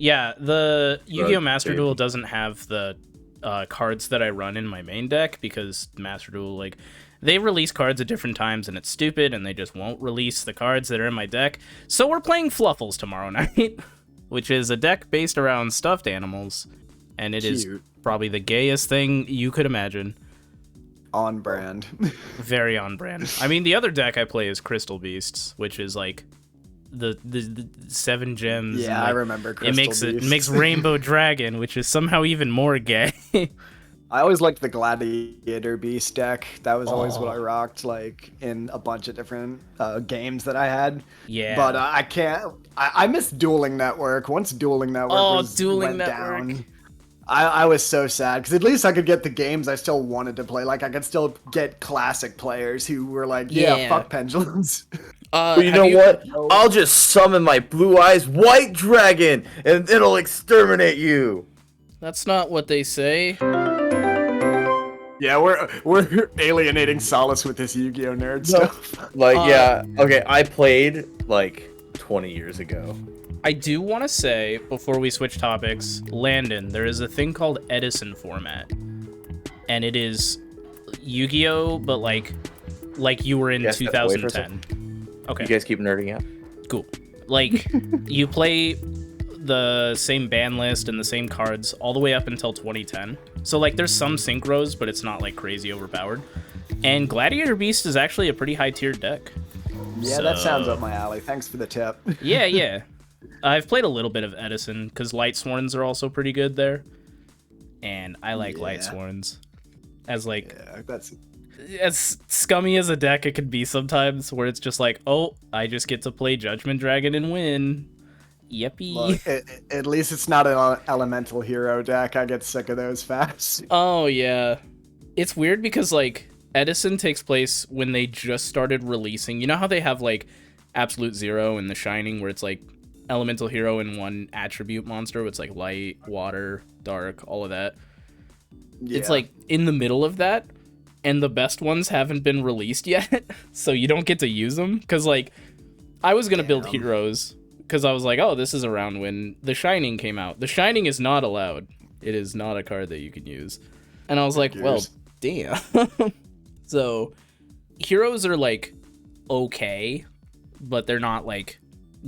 Yeah, the Yu-Gi-Oh! Master Baby. Duel doesn't have the cards that I run in my main deck because Master Duel, like, they release cards at different times and it's stupid and they just won't release the cards that are in my deck. So we're playing Fluffles tomorrow night, which is a deck based around stuffed animals, and it is Cute. probably the gayest thing you could imagine. On brand. Very on brand. I mean, the other deck I play is Crystal Beasts, which is like the 7 gems. Yeah, and, I like, remember Crystal it Beasts. makes Rainbow Dragon, which is somehow even more gay. I always liked the Gladiator Beast deck. That was always what I Oh. rocked, like, in a bunch of different games that I had. Yeah. But I can't... I miss Dueling Network. Once Dueling Network Dueling went Network. down, I was so sad, because at least I could get the games I still wanted to play. Like, I could still get classic players who were like, yeah. Fuck pendulums. But you know what? I'll just summon my Blue Eyes White Dragon, and it'll exterminate you. That's not what they say. Yeah, we're alienating Solis with this Yu-Gi-Oh! Nerd stuff. Like, yeah, okay, I played, like, 20 years ago. I do want to say, before we switch topics, Landon, there is a thing called Edison format. And it is Yu-Gi-Oh! But like you were in Yes, step away for a 2010. Okay. You guys keep nerding out. Cool. Like, you play the same ban list and the same cards all the way up until 2010. So, like, there's some synchros, but it's not, like, crazy overpowered. And Gladiator Beast is actually a pretty high-tiered deck. Yeah, that sounds up my alley. Thanks for the tip. Yeah. I've played a little bit of Edison, because Light Sworns are also pretty good there. And I like Light Sworns. As, like... Yeah, that's... As scummy as a deck it could be sometimes, where it's just like, oh, I just get to play Judgment Dragon and win. Yippee. Look, at least it's not an elemental hero deck. I get sick of those fast. Oh, yeah. It's weird because, like, Edison takes place when they just started releasing. You know how they have, like, Absolute Zero and The Shining, where it's, like, elemental hero and one attribute monster, where it's, like, light, water, dark, all of that. Yeah. It's, like, in the middle of that, and the best ones haven't been released yet, so you don't get to use them. Because, like, I was going to build heroes, because I was like, oh, this is around when The Shining came out. The Shining is not allowed. It is not a card that you can use. And I was like, well, damn. So, heroes are, like, okay, but they're not, like,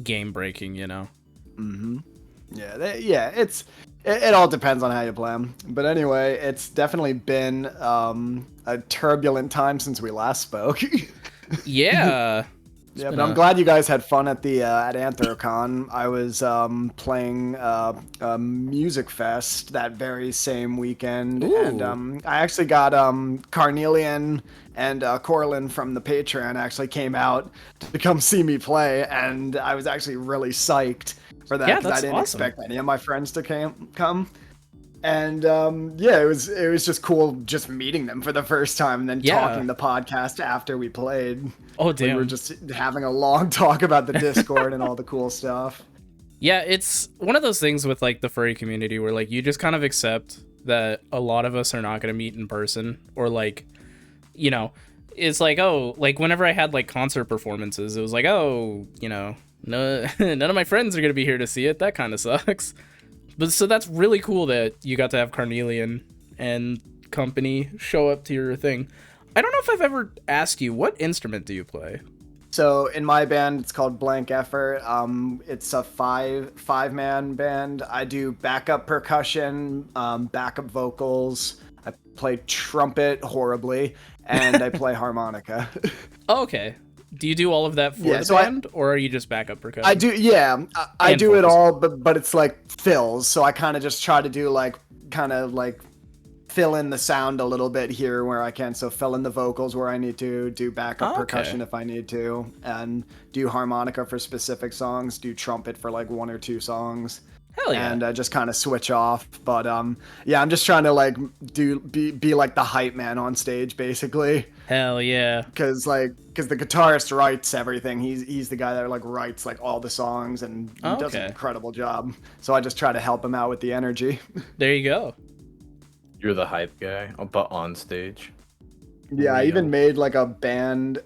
game-breaking, you know? Mm-hmm. Yeah, it all depends on how you play them. But anyway, it's definitely been a turbulent time since we last spoke. Yeah. Yeah, but I'm glad you guys had fun at the at Anthrocon. I was playing Music Fest that very same weekend, and I actually got Carnelian and Corlin from the Patreon actually came out to come see me play, and I was actually really psyched for that because I didn't expect any of my friends to come. And yeah, it was just cool just meeting them for the first time and then talking the podcast after we played. Oh, damn. We were just having a long talk about the Discord and all the cool stuff. Yeah, it's one of those things with, like, the furry community where, like, you just kind of accept that a lot of us are not going to meet in person, or, like, you know, it's like, oh, like, whenever I had, like, concert performances, it was like, oh, you know, no, none of my friends are going to be here to see it. That kind of sucks. But so that's really cool that you got to have Carnelian and company show up to your thing. I don't know if I've ever asked you, what instrument do you play? So in my band, it's called Blank Effort. It's a five-man band. I do backup percussion, backup vocals. I play trumpet horribly, and I play harmonica. Oh, okay. Do you do all of that for the band, or are you just backup percussion? I do, yeah. I do it all, but it's like fills. So I kind of just try to do like fill in the sound a little bit here where I can. So fill in the vocals where I need to, do backup percussion if I need to, and do harmonica for specific songs, do trumpet for like 1 or 2 songs. Hell yeah. And just kind of switch off. But yeah, I'm just trying to like be like the hype man on stage basically. Hell yeah. Because the guitarist writes everything. He's the guy that like writes like all the songs and does an incredible job. So I just try to help him out with the energy. There you go. You're the hype guy, but on stage. Yeah, I even made like a band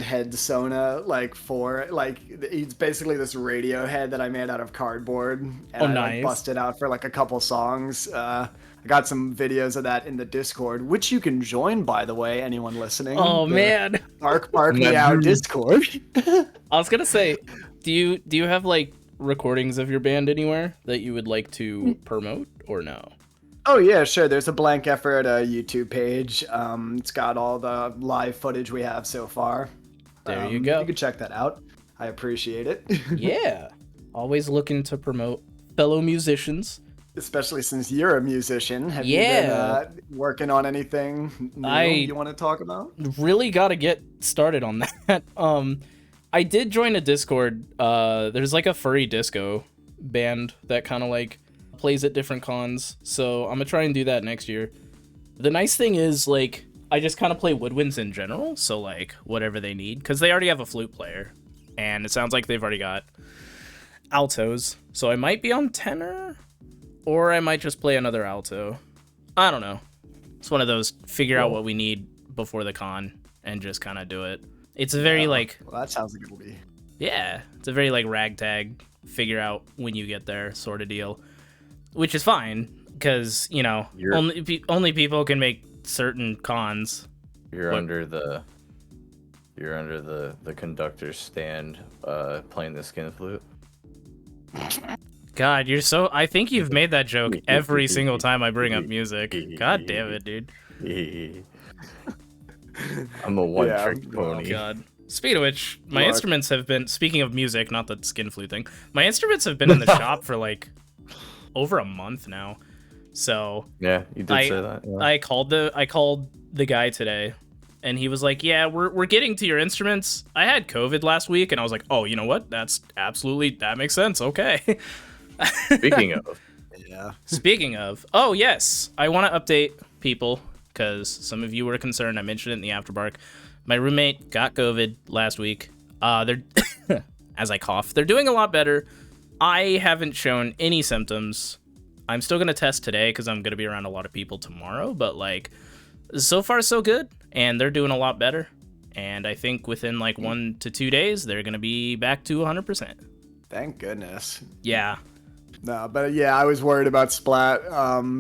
head Sona like for like it's basically this radio head that I made out of cardboard, and I like busted out for like a couple songs. I got some videos of that in the Discord, which you can join, by the way, anyone listening. Oh man, Bark Meow Discord. I was gonna say, do you have like recordings of your band anywhere that you would like to promote or no? Oh yeah, sure. There's a Blank Effort YouTube page. It's got all the live footage we have so far. There you go. You can check that out. I appreciate it. Yeah, always looking to promote fellow musicians. Especially since you're a musician. Have you been working on anything new you want to talk about? Really got to get started on that. I did join a Discord. There's like a furry disco band that kind of like plays at different cons, so I'm gonna try and do that next year. The nice thing is, like, I just kind of play woodwinds in general, so like whatever they need, because they already have a flute player, and it sounds like they've already got altos, so I might be on tenor, or I might just play another alto. I don't know. It's one of those figure out what we need before the con and just kind of do it. It's a very like, well, that sounds like it'll be, yeah, it's a very like ragtag figure out when you get there sort of deal. Which is fine, because, you know, only people can make certain cons. You're under the conductor's stand playing the skin flute. God, you're so... I think you've made that joke every single time I bring up music. God damn it, dude. I'm a one-trick pony. Oh, God. Speaking of which, my instruments have been... Speaking of music, not the skin flute thing. My instruments have been in the shop for, like... over a month now, so yeah, you did say that. Yeah. I called the guy today, and he was like, "Yeah, we're getting to your instruments. I had COVID last week," and I was like, "Oh, you know what? That makes sense. Okay." Speaking of, oh yes, I want to update people because some of you were concerned. I mentioned it in the afterbark. My roommate got COVID last week. They're as I cough, they're doing a lot better. I haven't shown any symptoms. I'm still going to test today because I'm going to be around a lot of people tomorrow. But, like, so far so good. And they're doing a lot better. And I think within, like, 1 to 2 days, they're going to be back to 100%. Thank goodness. Yeah. No, but yeah, I was worried about Splat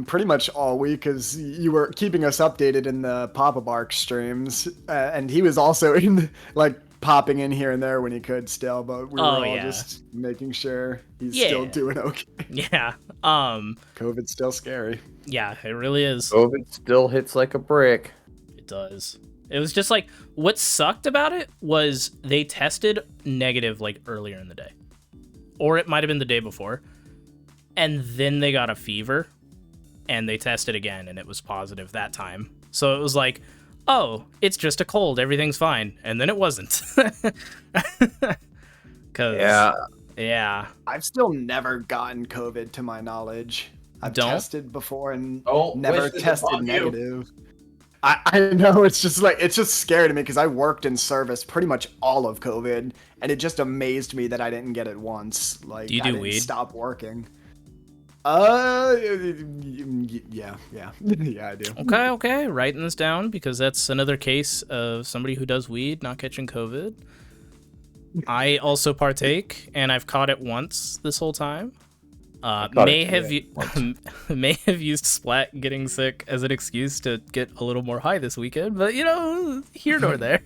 pretty much all week because you were keeping us updated in the Papa Bark streams. And he was also in, like, popping in here and there when he could still, but we were all just making sure he's still doing okay. Yeah. COVID's still scary. Yeah, it really is. COVID still hits like a brick. It does. It was just like, what sucked about it was they tested negative like earlier in the day. Or it might have been the day before. And then they got a fever and they tested again and it was positive that time. So it was like, oh, it's just a cold, everything's fine. And then it wasn't. Yeah. I've still never gotten COVID to my knowledge. I've tested before and never tested negative. I know, it's just scary to me because I worked in service pretty much all of COVID, and it just amazed me that I didn't get it once. Like, do you do weed? Stop working. Yeah, I do. Okay, writing this down because that's another case of somebody who does weed not catching COVID. I also partake, and I've caught it once this whole time. May have used Splat getting sick as an excuse to get a little more high this weekend, but you know, here nor there.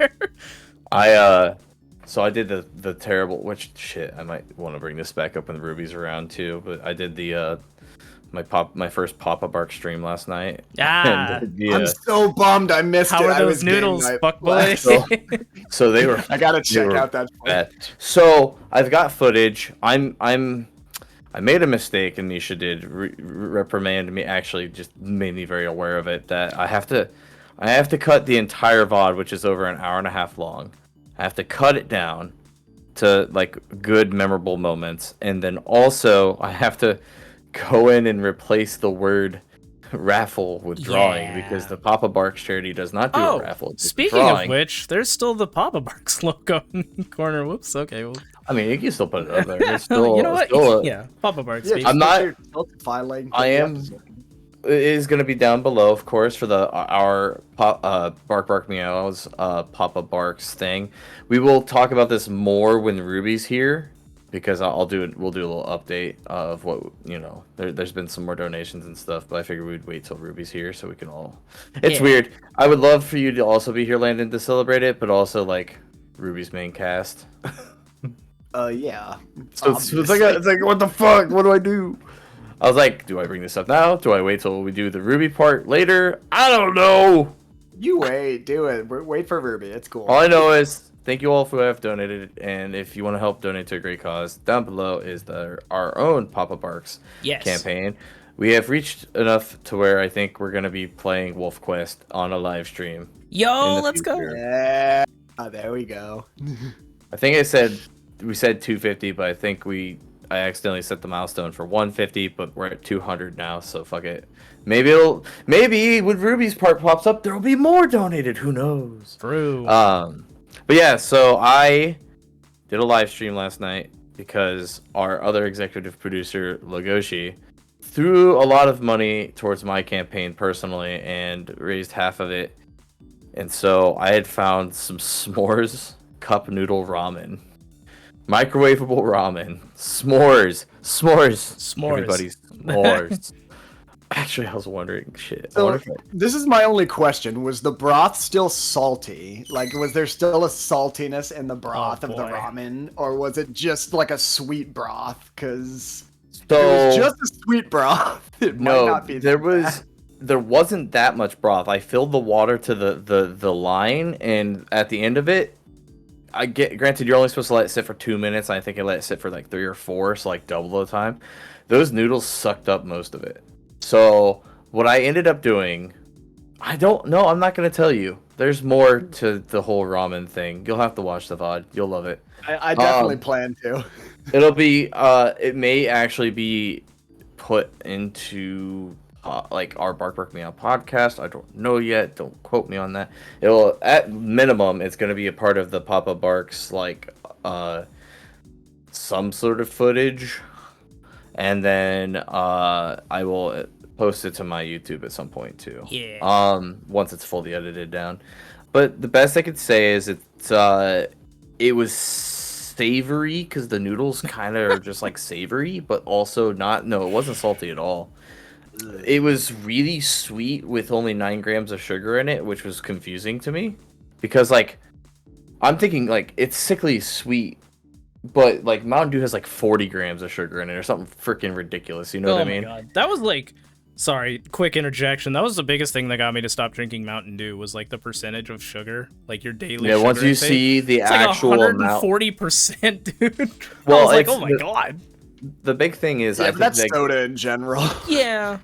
So I did the terrible, which shit, I might want to bring this back up when the Ruby's around too, but I did the my first Papa Bark stream last night. I'm so bummed I missed it. How are those noodles, fuckboy? So they were. I gotta check out that. So I've got footage. I made a mistake, and Misha did reprimand me. Actually, just made me very aware of it. That I have to cut the entire VOD, which is over an hour and a half long. I have to cut it down to like good, memorable moments, and then also I have to go in and replace the word raffle with drawing because the Papa Barks charity does not do a raffle. Speaking of which, there's still the Papa Barks logo in the corner. Whoops. Okay. Well, I mean, you can still put it up there. It's still, you know what? Yeah, Papa Barks. Yeah, I'm not filing. I am. is going to be down below, of course, for our Bark Meows Papa Barks thing. We will talk about this more when Ruby's here, because we'll do a little update of what, there's been some more donations and stuff, but I figured we'd wait till Ruby's here so we can all. It's weird. I would love for you to also be here, Landon, to celebrate it, but also like Ruby's main cast. Yeah. So it's like what the fuck? What do I do? I was like, do I bring this up now? Do I wait till we do the Ruby part later? I don't know. You wait, do it. Wait for Ruby. It's cool. All I know is thank you all who have donated, and if you want to help donate to a great cause, down below is our own Papa Barks campaign. We have reached enough to where I think we're gonna be playing Wolf Quest on a live stream. Yo, let's go. Yeah, there we go. I think we said 250, but I think I accidentally set the milestone for 150, but we're at 200 now, so fuck it. Maybe when Ruby's part pops up, there'll be more donated. Who knows? True. But yeah, so I did a live stream last night because our other executive producer, Logoshi, threw a lot of money towards my campaign personally and raised half of it. And so I had found some s'mores cup noodle ramen. Microwavable ramen. S'mores. Everybody, s'mores. Actually, I was wondering, shit. So, this is my only question. Was the broth still salty? Like, was there still a saltiness in the broth of the ramen? Or was it just like a sweet broth? Because it was just a sweet broth. It might not be there wasn't that much broth. I filled the water to the line, and at the end of it, granted, you're only supposed to let it sit for 2 minutes. I think I let it sit for like 3 or 4, so like double the time. Those noodles sucked up most of it. So what I ended up doing, I don't know. I'm not gonna tell you. There's more to the whole ramen thing. You'll have to watch the VOD. You'll love it. I definitely plan to. It'll be. It may actually be put into like our Bark Me Out podcast. I don't know yet. Don't quote me on that. It'll, at minimum, it's gonna be a part of the Papa Barks like some sort of footage. And then I will post it to my YouTube at some point too. Yeah. Once it's fully edited down. But the best I could say is it was savory because the noodles kind of are just like savory, but also not. No, it wasn't salty at all. It was really sweet with only 9 grams of sugar in it, which was confusing to me because like I'm thinking like it's sickly sweet. But like Mountain Dew has like 40 grams of sugar in it or something freaking ridiculous. You know what I mean? God. That was like, sorry, quick interjection. That was the biggest thing that got me to stop drinking Mountain Dew was like the percentage of sugar, like your daily. Yeah, sugar once you intake. see the it's actual like amount, 140%, dude. Well, I was like, oh my god. The big thing is, I think that's soda in general. Yeah.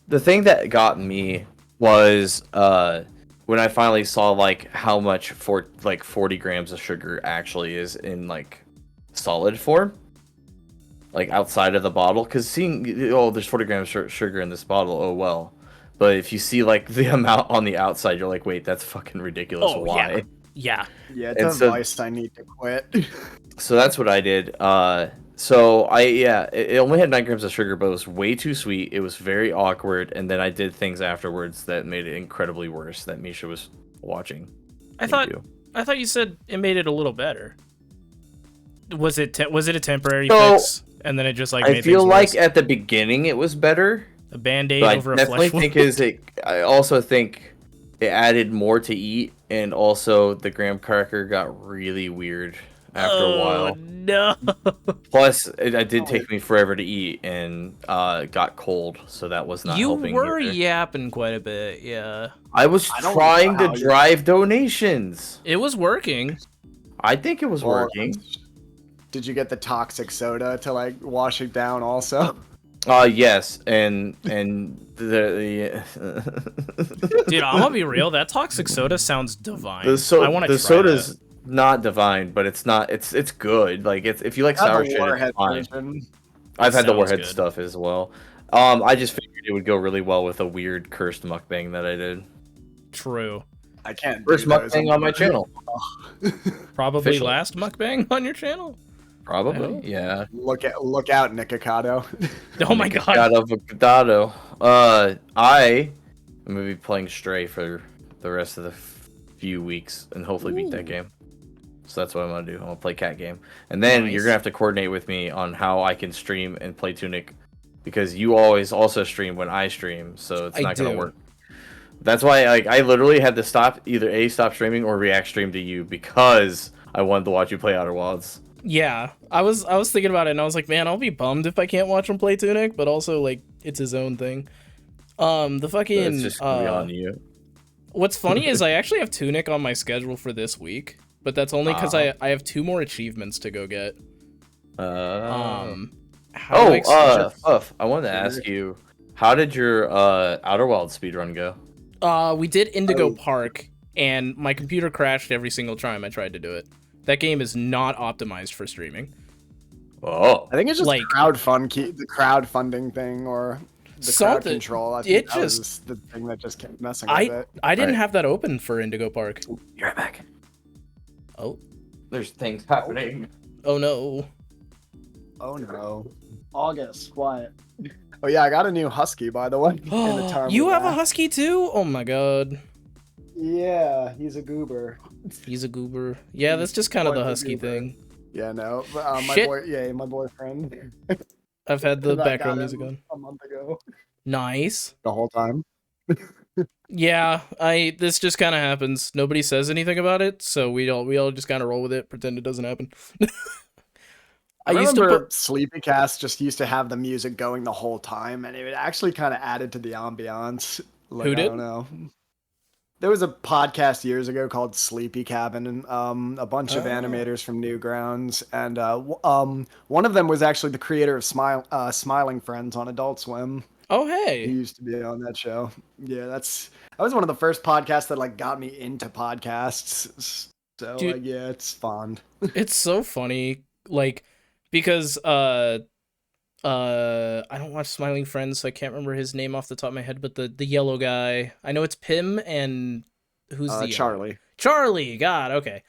The thing that got me was when I finally saw like how much for like 40 grams of sugar actually is in like solid form, like outside of the bottle, because seeing there's 40 grams of sugar in this bottle, oh well, but if you see like the amount on the outside, you're like, wait, that's fucking ridiculous. Why? Yeah, it's a vice I need to quit. So that's what I did. So it only had 9 grams of sugar, but it was way too sweet. It was very awkward, and then I did things afterwards that made it incredibly worse that Misha was watching. I thought you said it made it a little better. Was it a temporary fix, and then it just like? I feel like at the beginning it was better. A band-aid over a flesh wound. I also think it added more to eat, and also the graham cracker got really weird after a while. No. Plus, it did take me forever to eat, and got cold, so that was not helping. You were either. Yapping quite a bit, yeah. I was trying to drive donations. It was working. I think it was working. Did you get the toxic soda to like wash it down also? Yes, and the Dude, I'm gonna be real. That toxic soda sounds divine. I want to try soda's that. Not divine, but it's not. It's good. Like if you like sour shit, it's fine. I've had the warhead stuff as well. I just figured it would go really well with a weird cursed mukbang that I did. True. I can't. First mukbang on my channel. Probably last mukbang on your channel. Probably, yeah. Look out, Nikocado. Oh my god. Out of avocado. I am gonna be playing Stray for the rest of the few weeks and hopefully beat that game. So that's what I'm gonna do. I'm gonna play cat game, and then you're gonna have to coordinate with me on how I can stream and play Tunic, because you always also stream when I stream, so it's not gonna work. That's why I literally had to stop stop streaming or react stream to you because I wanted to watch you play Outer Wilds. Yeah, I was thinking about it, and I was like, man, I'll be bummed if I can't watch him play Tunic, but also like it's his own thing. The fucking It's just gonna be on you. What's funny is I actually have Tunic on my schedule for this week, but that's only because I have 2 more achievements to go get. Fuff, I wanted to ask you, how did your Outer Wilds speedrun go? We did Indigo Park, and my computer crashed every single time I tried to do it. That game is not optimized for streaming. Oh, I think it's just like the crowdfunding thing, or the crowd control. I think that was the thing that just kept messing with it. I didn't have that open for Indigo Park. You're right back. Oh, there's things happening. Oh no. Oh no. August, quiet. Oh yeah, I got a new husky, by the way. You have a husky too? Oh my god. Yeah, he's a goober. He's a goober. Yeah, that's just kind of the husky thing. Yeah, no. My boyfriend. I've had the background music on. A month ago. Nice. The whole time. Yeah, this just kind of happens. Nobody says anything about it, so we all just kind of roll with it, pretend it doesn't happen. I remember Sleepycast just used to have the music going the whole time, and it actually kind of added to the ambiance. Like, Who did? I don't know. There was a podcast years ago called Sleepy Cabin, and a bunch of animators from Newgrounds, and one of them was actually the creator of Smiling Friends on Adult Swim. Oh hey, he used to be on that show. Yeah, that was one of the first podcasts that like got me into podcasts. So dude, yeah, it's fun. It's so funny, like, because I don't watch Smiling Friends, so I can't remember his name off the top of my head, but the yellow guy, I know it's Pim, and who's the Charlie. Charlie, God, okay.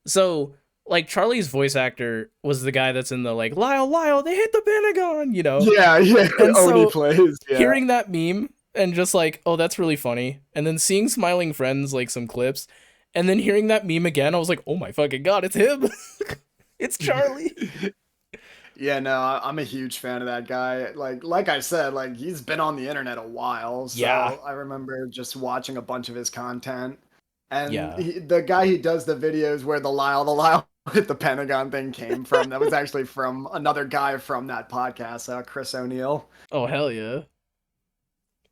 So, like, Charlie's voice actor was the guy that's in the, like, Lyle, they hit the Pentagon, you know? Yeah, and so, plays, yeah. Hearing that meme, and just like, oh, that's really funny, and then seeing Smiling Friends, like, some clips, and then hearing that meme again, I was like, oh my fucking god, it's him! It's Charlie! Yeah, no, I'm a huge fan of that guy. Like I said, like he's been on the internet a while. So yeah. I remember just watching a bunch of his content. And the guy who does the videos where the Lyle hit the Pentagon thing came from, that was actually from another guy from that podcast, Chris O'Neill. Oh, hell yeah.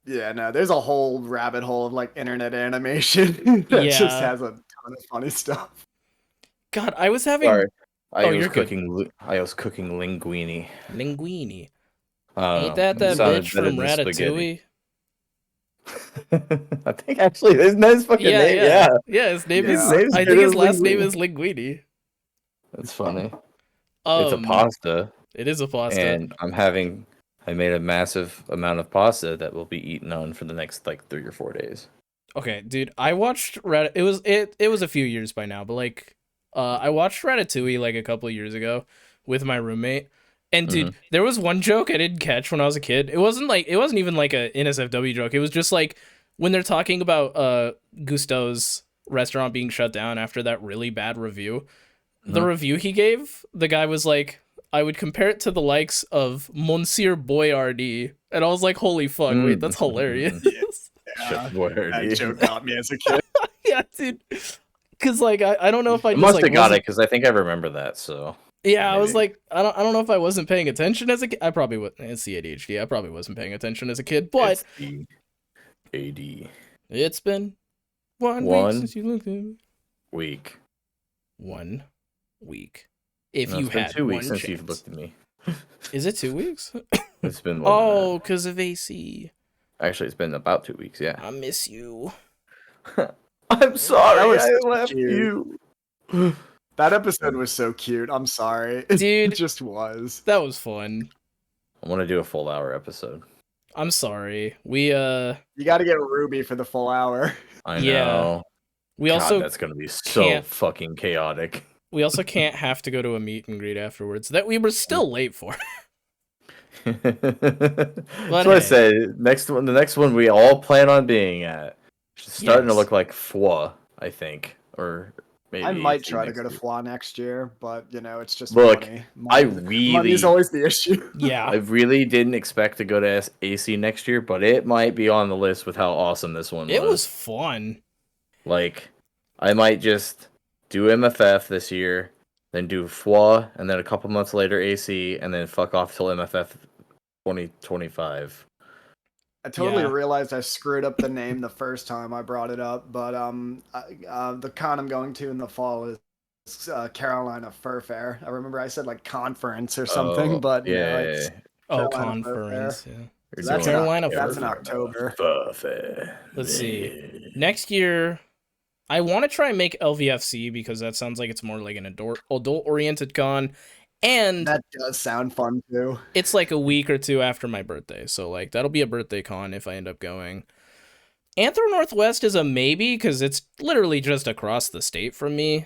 Yeah, no, there's a whole rabbit hole of like internet animation that just has a ton of funny stuff. God, I was having... Sorry. I was cooking linguine. Linguine. Ain't that bitch from Ratatouille? I think actually isn't that his fucking name? Yeah, his name is. I think his last name is Linguini. That's funny. It's a pasta. It is a pasta. And I made a massive amount of pasta that will be eaten on for the next like 3 or 4 days. Okay, dude, I watched it was a few years by now, but like I watched Ratatouille like a couple of years ago with my roommate. And dude, there was one joke I didn't catch when I was a kid. It wasn't even like a NSFW joke. It was just like when they're talking about Gusteau's restaurant being shut down after that really bad review. The review he gave, the guy was like, I would compare it to the likes of Monsieur Boyardee. And I was like, holy fuck, wait, that's hilarious. That joke got me as a kid. Yeah, dude. Because like I don't know if I must have got it because I think I remember that. So yeah, maybe. I was like, I don't know if I wasn't paying attention as a kid. I probably was. It's the ADHD. I probably wasn't paying attention as a kid, but it's the AD. It's been one week since you looked at me. Week. 1 week. If you had 2 weeks since chance. You've looked at me. Is it 2 weeks? It's been more oh, because of AC. Actually, it's been about 2 weeks. Yeah. I miss you. I'm sorry. I left you. That episode was so cute. I'm sorry. Dude. It just was. That was fun. I want to do a full hour episode. I'm sorry. We You got to get Ruby for the full hour. I know. We also that's going to be so fucking chaotic. we also can't have to go to a meet and greet afterwards that we were still late for. That's what I hey. said. The next one we all plan on being at. It's starting to Yes. look like FWA, I think, or maybe I might AC try to next go to year. FLA next year, but it's just Look, money. I Money's really, always the issue. Yeah. I really didn't expect to go to AC next year, but it might be on the list with how awesome this one was. It was fun. Like, I might just do MFF this year, then do FWA, and then a couple months later AC, and then fuck off till MFF 2025. I totally Yeah. realized I screwed up the name the first time I brought it up, but the con I'm going to in the fall is Carolina Fur Fair. I remember I said like conference or something, Oh, but yeah. it's Oh, Carolina Fur Fair. conference. Yeah. You're So that's doing Carolina that's in Fur October. Let's see. Next year, I want to try and make LVFC because that sounds like it's more like an adult-oriented con. And That does sound fun too. it's like a week or two after my birthday. So, like, that'll be a birthday con if I end up going. Anthro Northwest is a maybe because it's literally just across the state from me.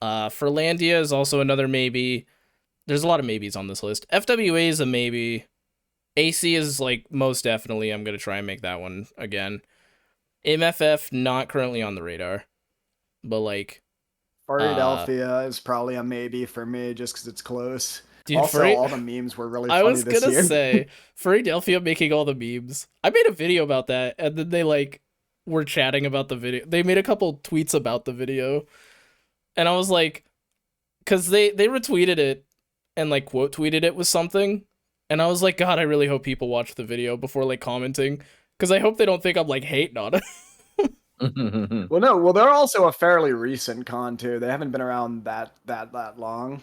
Furlandia is also another maybe. There's a lot of maybes on this list. FWA is a maybe. AC is like most definitely I'm going to try and make that one again. MFF not currently on the radar. But like Philadelphia is probably a maybe for me just because it's close. dude, Also, all the memes were really I funny was this gonna year. say Philadelphia making all the memes. I made a video about that, and then they like were chatting about the video. They made a couple tweets about the video, and I was like, because they retweeted it and like quote tweeted it with something, and I was like, God, I really hope people watch the video before like commenting, because I hope they don't think I'm like hating on it. Well, they're also a fairly recent con too. They haven't been around that long,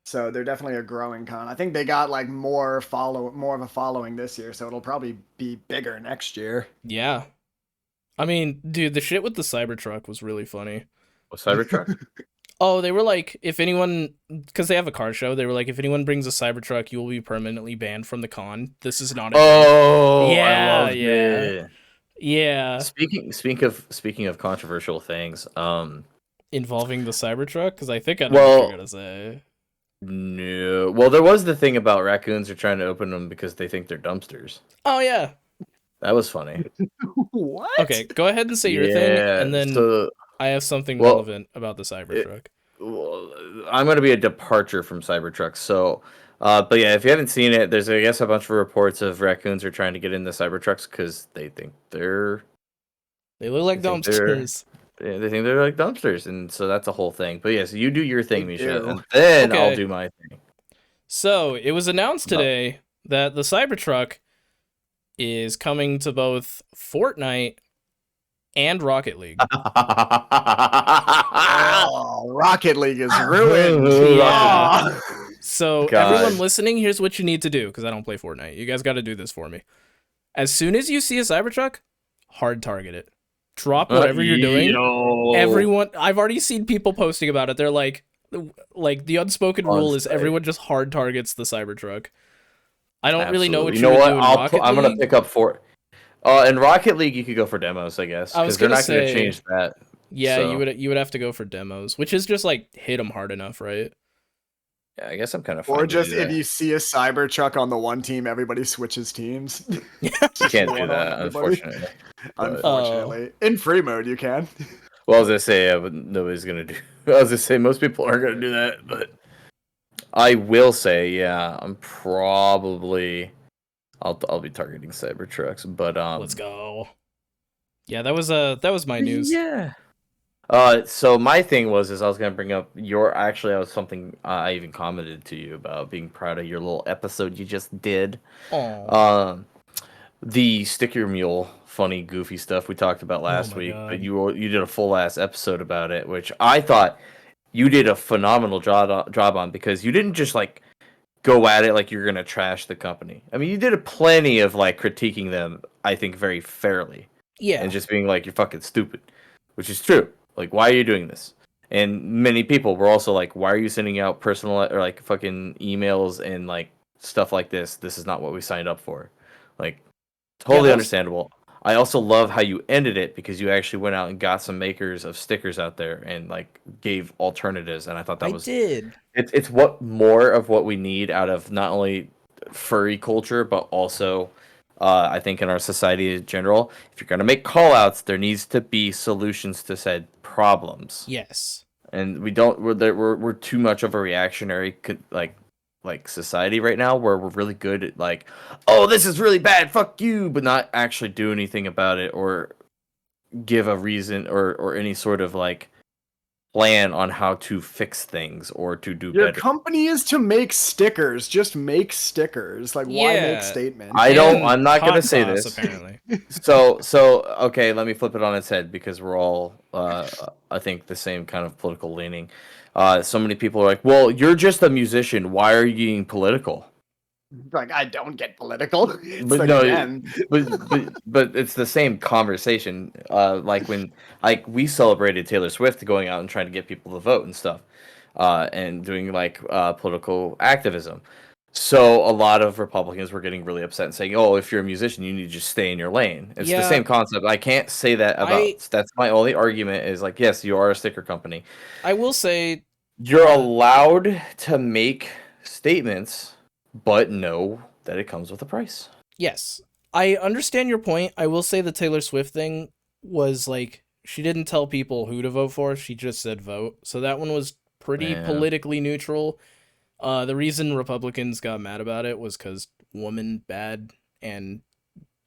so they're definitely a growing con. I think they got like more of a following this year, so it'll probably be bigger next year. Yeah, I mean, dude, the shit with the Cybertruck was really funny. What Cybertruck? Oh, they were like, if anyone, because they have a car show, they were like, if anyone brings a Cybertruck, you will be permanently banned from the con. This is not a Oh, Yeah, I loved yeah. it. Yeah. Speaking of controversial things, Involving the Cybertruck? Because I think I know what Well- you're going to say. no. Well, there was the thing about raccoons are trying to open them because they think they're dumpsters. Oh, yeah. That was funny. What? Okay, go ahead and say your thing, and then so I have something Well, relevant about the Cybertruck. well, I'm gonna be a departure from Cybertruck. So, but yeah, if you haven't seen it, there's I guess a bunch of reports of raccoons are trying to get into Cybertrucks because they think they're They look like I think they're- dumpsters. they think they're like dumpsters, and so that's a whole thing. But yes, you do your thing, They Misha, do. and then I'll Okay. do my thing. So, it was announced today that the Cybertruck is coming to both Fortnite and Rocket League. Oh, Rocket League is ruined. Yeah. Oh. So, God. everyone listening, here's what you need to do, because I don't play Fortnite. You guys got to do this for me. As soon as you see a Cybertruck, hard target it. Drop whatever you're doing. Yo. Everyone, I've already seen people posting about it. They're like the unspoken rule is On-site. everyone just hard targets the Cybertruck. I don't really know what Absolutely. you would what? do in I'm Rocket gonna League. pick up for. In Rocket League, you could go for demos, I guess, I was because they're gonna not going to say- change that. Yeah, so- you would have to go for demos, which is just like hit them hard enough, right? Yeah, I guess I'm kind of. Or just if you see a Cybertruck on the one team, everybody switches teams. you can't do one on that, everybody. unfortunately. Unfortunately, in free mode you can. Well, as I say, nobody's gonna do. As I say, most people aren't gonna do that, but I will say, yeah, I'm probably. I'll be targeting Cybertrucks, but Let's go. Yeah, that was my news. Yeah. So my thing is I was gonna bring up I was something I even commented to you about being proud of your little episode you just did. Oh, The sticker mule, funny, goofy stuff we talked about last my week, God. but you did a full ass episode about it, which I thought you did a phenomenal job on because you didn't just like go at it like you're gonna trash the company. I mean, you did a plenty of like critiquing them, I think, very fairly, yeah. and just being like you're fucking stupid, which is true. Like, why are you doing this? And many people were also like, why are you sending out personal or like fucking emails and like stuff like this? This is not what we signed up for. Like, totally that was- understandable. I also love how you ended it because you actually went out and got some makers of stickers out there and like gave alternatives, and I thought that I was did. it's what more of what we need out of not only furry culture but also I think in our society in general. If you're gonna make call outs, there needs to be solutions to said problems. Yes. And we don't we're too much of a reactionary like society right now where we're really good at like, oh, this is really bad, fuck you, but not actually do anything about it or give a reason or any sort of like plan on how to fix things or to do Your better. company is to make stickers. Just make stickers. Like, why make Yeah. statements? I'm not Hot gonna say sauce, this. apparently. So okay, let me flip it on its head because we're all I think the same kind of political leaning. So many people are like, well, you're just a musician. Why are you being political? Like, I don't get political. It's But like, no, again. but it's the same conversation. Like when we celebrated Taylor Swift going out and trying to get people to vote and stuff, and doing like political activism. So a lot of Republicans were getting really upset and saying, "Oh, if you're a musician, you need to just stay in your lane." It's the Yeah. same concept. I can't say that about. That's my only argument. Is like, yes, you are a sticker company. I will say You're allowed to make statements, but know that it comes with a price. yes. I understand your point. I will say the Taylor Swift thing was like she didn't tell people who to vote for. She just said vote. So that one was pretty Yeah. politically neutral. The reason Republicans got mad about it was because woman bad and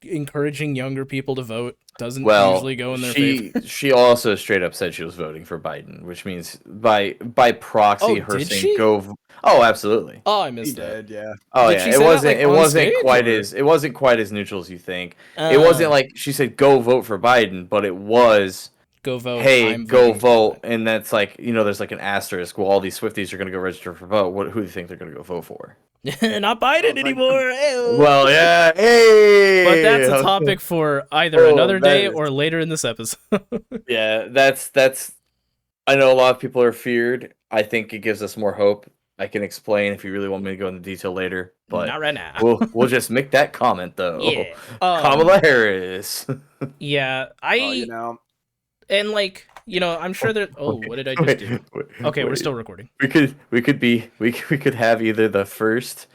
encouraging younger people to vote doesn't usually go in their favor. She also straight up said she was voting for Biden, which means by proxy, Oh, her did saying she? go. Oh, absolutely. Oh, I He missed that. did, yeah. Oh Did yeah, she say that, like, it on wasn't stage, quite or- as it wasn't quite as neutral as you think. It wasn't like she said go vote for Biden, but it was Go vote. hey, I'm go voting for vote, Biden. and that's like there's like an asterisk. Well, all these Swifties are gonna go register for vote. Who do you think they're gonna go vote for? Not Biden anymore. Ew. Well, yeah, hey, But that's a topic for either another day or later in this episode. Yeah, that's. I know a lot of people are feared. I think it gives us more hope. I can explain if you really want me to go into detail later, but Not right now. we'll just make that comment though. Yeah. Kamala Harris. Yeah, You know. and like, I'm sure that. Oh, what did I just do? Okay, we're still recording. We could have either the first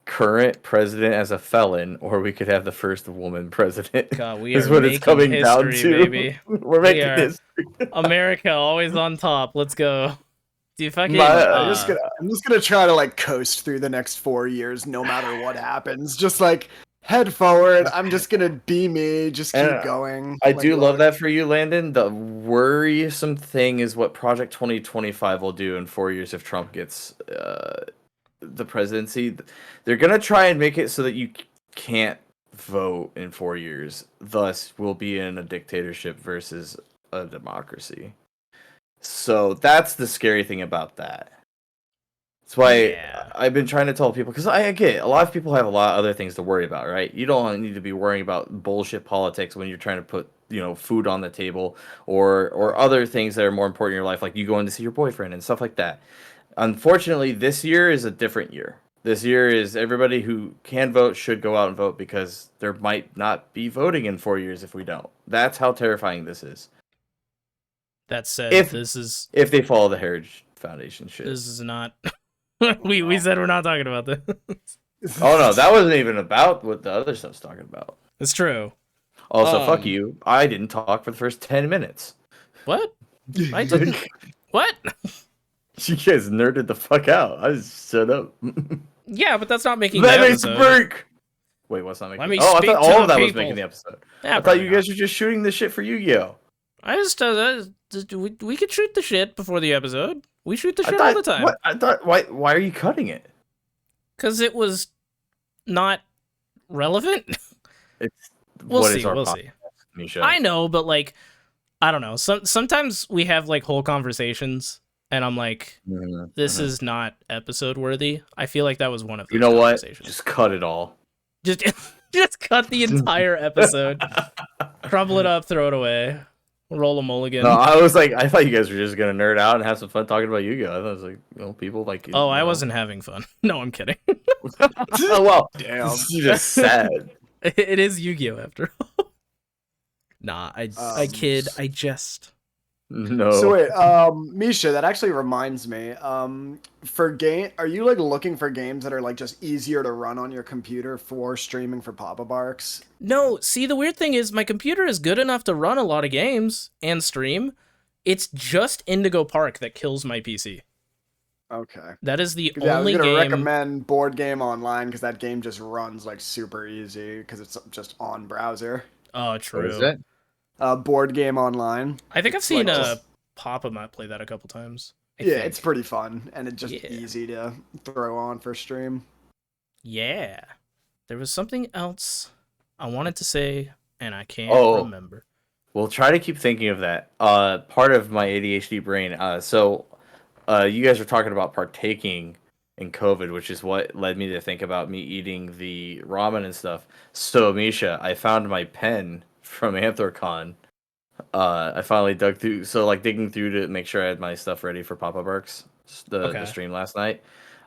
current president as a felon, or we could have the first woman president. God, we is are what making it's coming down history, to. baby. We're making are. history. America always on top. Let's go. Do you fucking? I'm just gonna try to like coast through the next 4 years, no matter what happens. Just like head forward. I'm just gonna be me. Just keep going. I do love that for you, Landon. The worrisome thing is what Project 2025 will do in 4 years if Trump gets the presidency. They're gonna try and make it so that you can't vote in 4 years. Thus, we'll be in a dictatorship versus a democracy. So that's the scary thing about that. That's why I've been trying to tell people, because I get a lot of people have a lot of other things to worry about, right? You don't need to be worrying about bullshit politics when you're trying to put food on the table or other things that are more important in your life, like you going to see your boyfriend and stuff like that. Unfortunately, this year is a different year. This year is everybody who can vote should go out and vote, because there might not be voting in 4 years if we don't. That's how terrifying this is. That said, if they follow the Heritage Foundation shit. This is not. we said we're not talking about this. Oh no, that wasn't even about what the other stuff's talking about. It's true. Also, fuck you. I didn't talk for the first 10 minutes. What? I didn't. What? You guys nerded the fuck out. I just shut up. Yeah, but that's not making Let the me episode. speak. Wait, what's not making? Let me I thought speak to all of the that was people. making the episode. Yeah, I thought you probably guys were just shooting the shit for Yu-Gi-Oh. I just we could shoot the shit before the episode. We shoot the shit all the time. What? I thought why are you cutting it? Because it was not relevant. We'll see. We'll see. Misha? I know, but like, I don't know. Sometimes we have like whole conversations, and I'm like, this is not episode worthy. I feel like that was one of those. You know what? Conversations. Just cut it all. Just cut the entire episode, crumble it up, throw it away, roll a mulligan. No, I thought you guys were just gonna nerd out and have some fun talking about Yu-Gi-Oh. I thought it was like, people like. Oh, I wasn't having fun. No, I'm kidding. Oh well, Damn. you're just sad. It is Yu-Gi-Oh after all. Nah, I kid. I jest. No. So wait, Misha, that actually reminds me. Are you like looking for games that are like just easier to run on your computer for streaming for Papa Barks? No, see, the weird thing is my computer is good enough to run a lot of games and stream. It's just Indigo Park that kills my PC. Okay. That is the Yeah, I was only gonna game. recommend Board Game Online because that game just runs like super easy because it's just on browser. Oh, true. What is it? Board Game Online. I think I've It's seen like just- Papa might play that a couple times. I yeah, think. it's pretty fun and it's just Yeah. easy to throw on for stream. Yeah. There was something else I wanted to say, and I can't remember. We'll try to keep thinking of that. Part of my ADHD brain. You guys are talking about partaking in COVID, which is what led me to think about me eating the ramen and stuff. So, Misha, I found my pen from Anthrocon. I finally dug through, digging through to make sure I had my stuff ready for Papa Barks, the stream last night.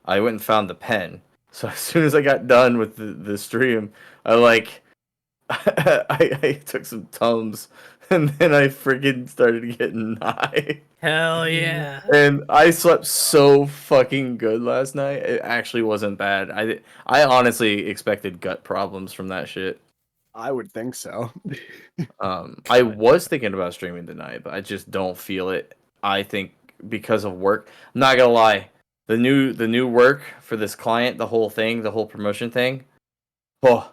I went and found the pen. So as soon as I got done with the stream, I took some Tums, and then I freaking started getting high. Hell yeah. And I slept so fucking good last night. It actually wasn't bad. I honestly expected gut problems from that shit. I would think so. I was thinking about streaming tonight, but I just don't feel it. I think because of work. I'm not gonna lie. The new work for this client, the whole promotion thing. Oh,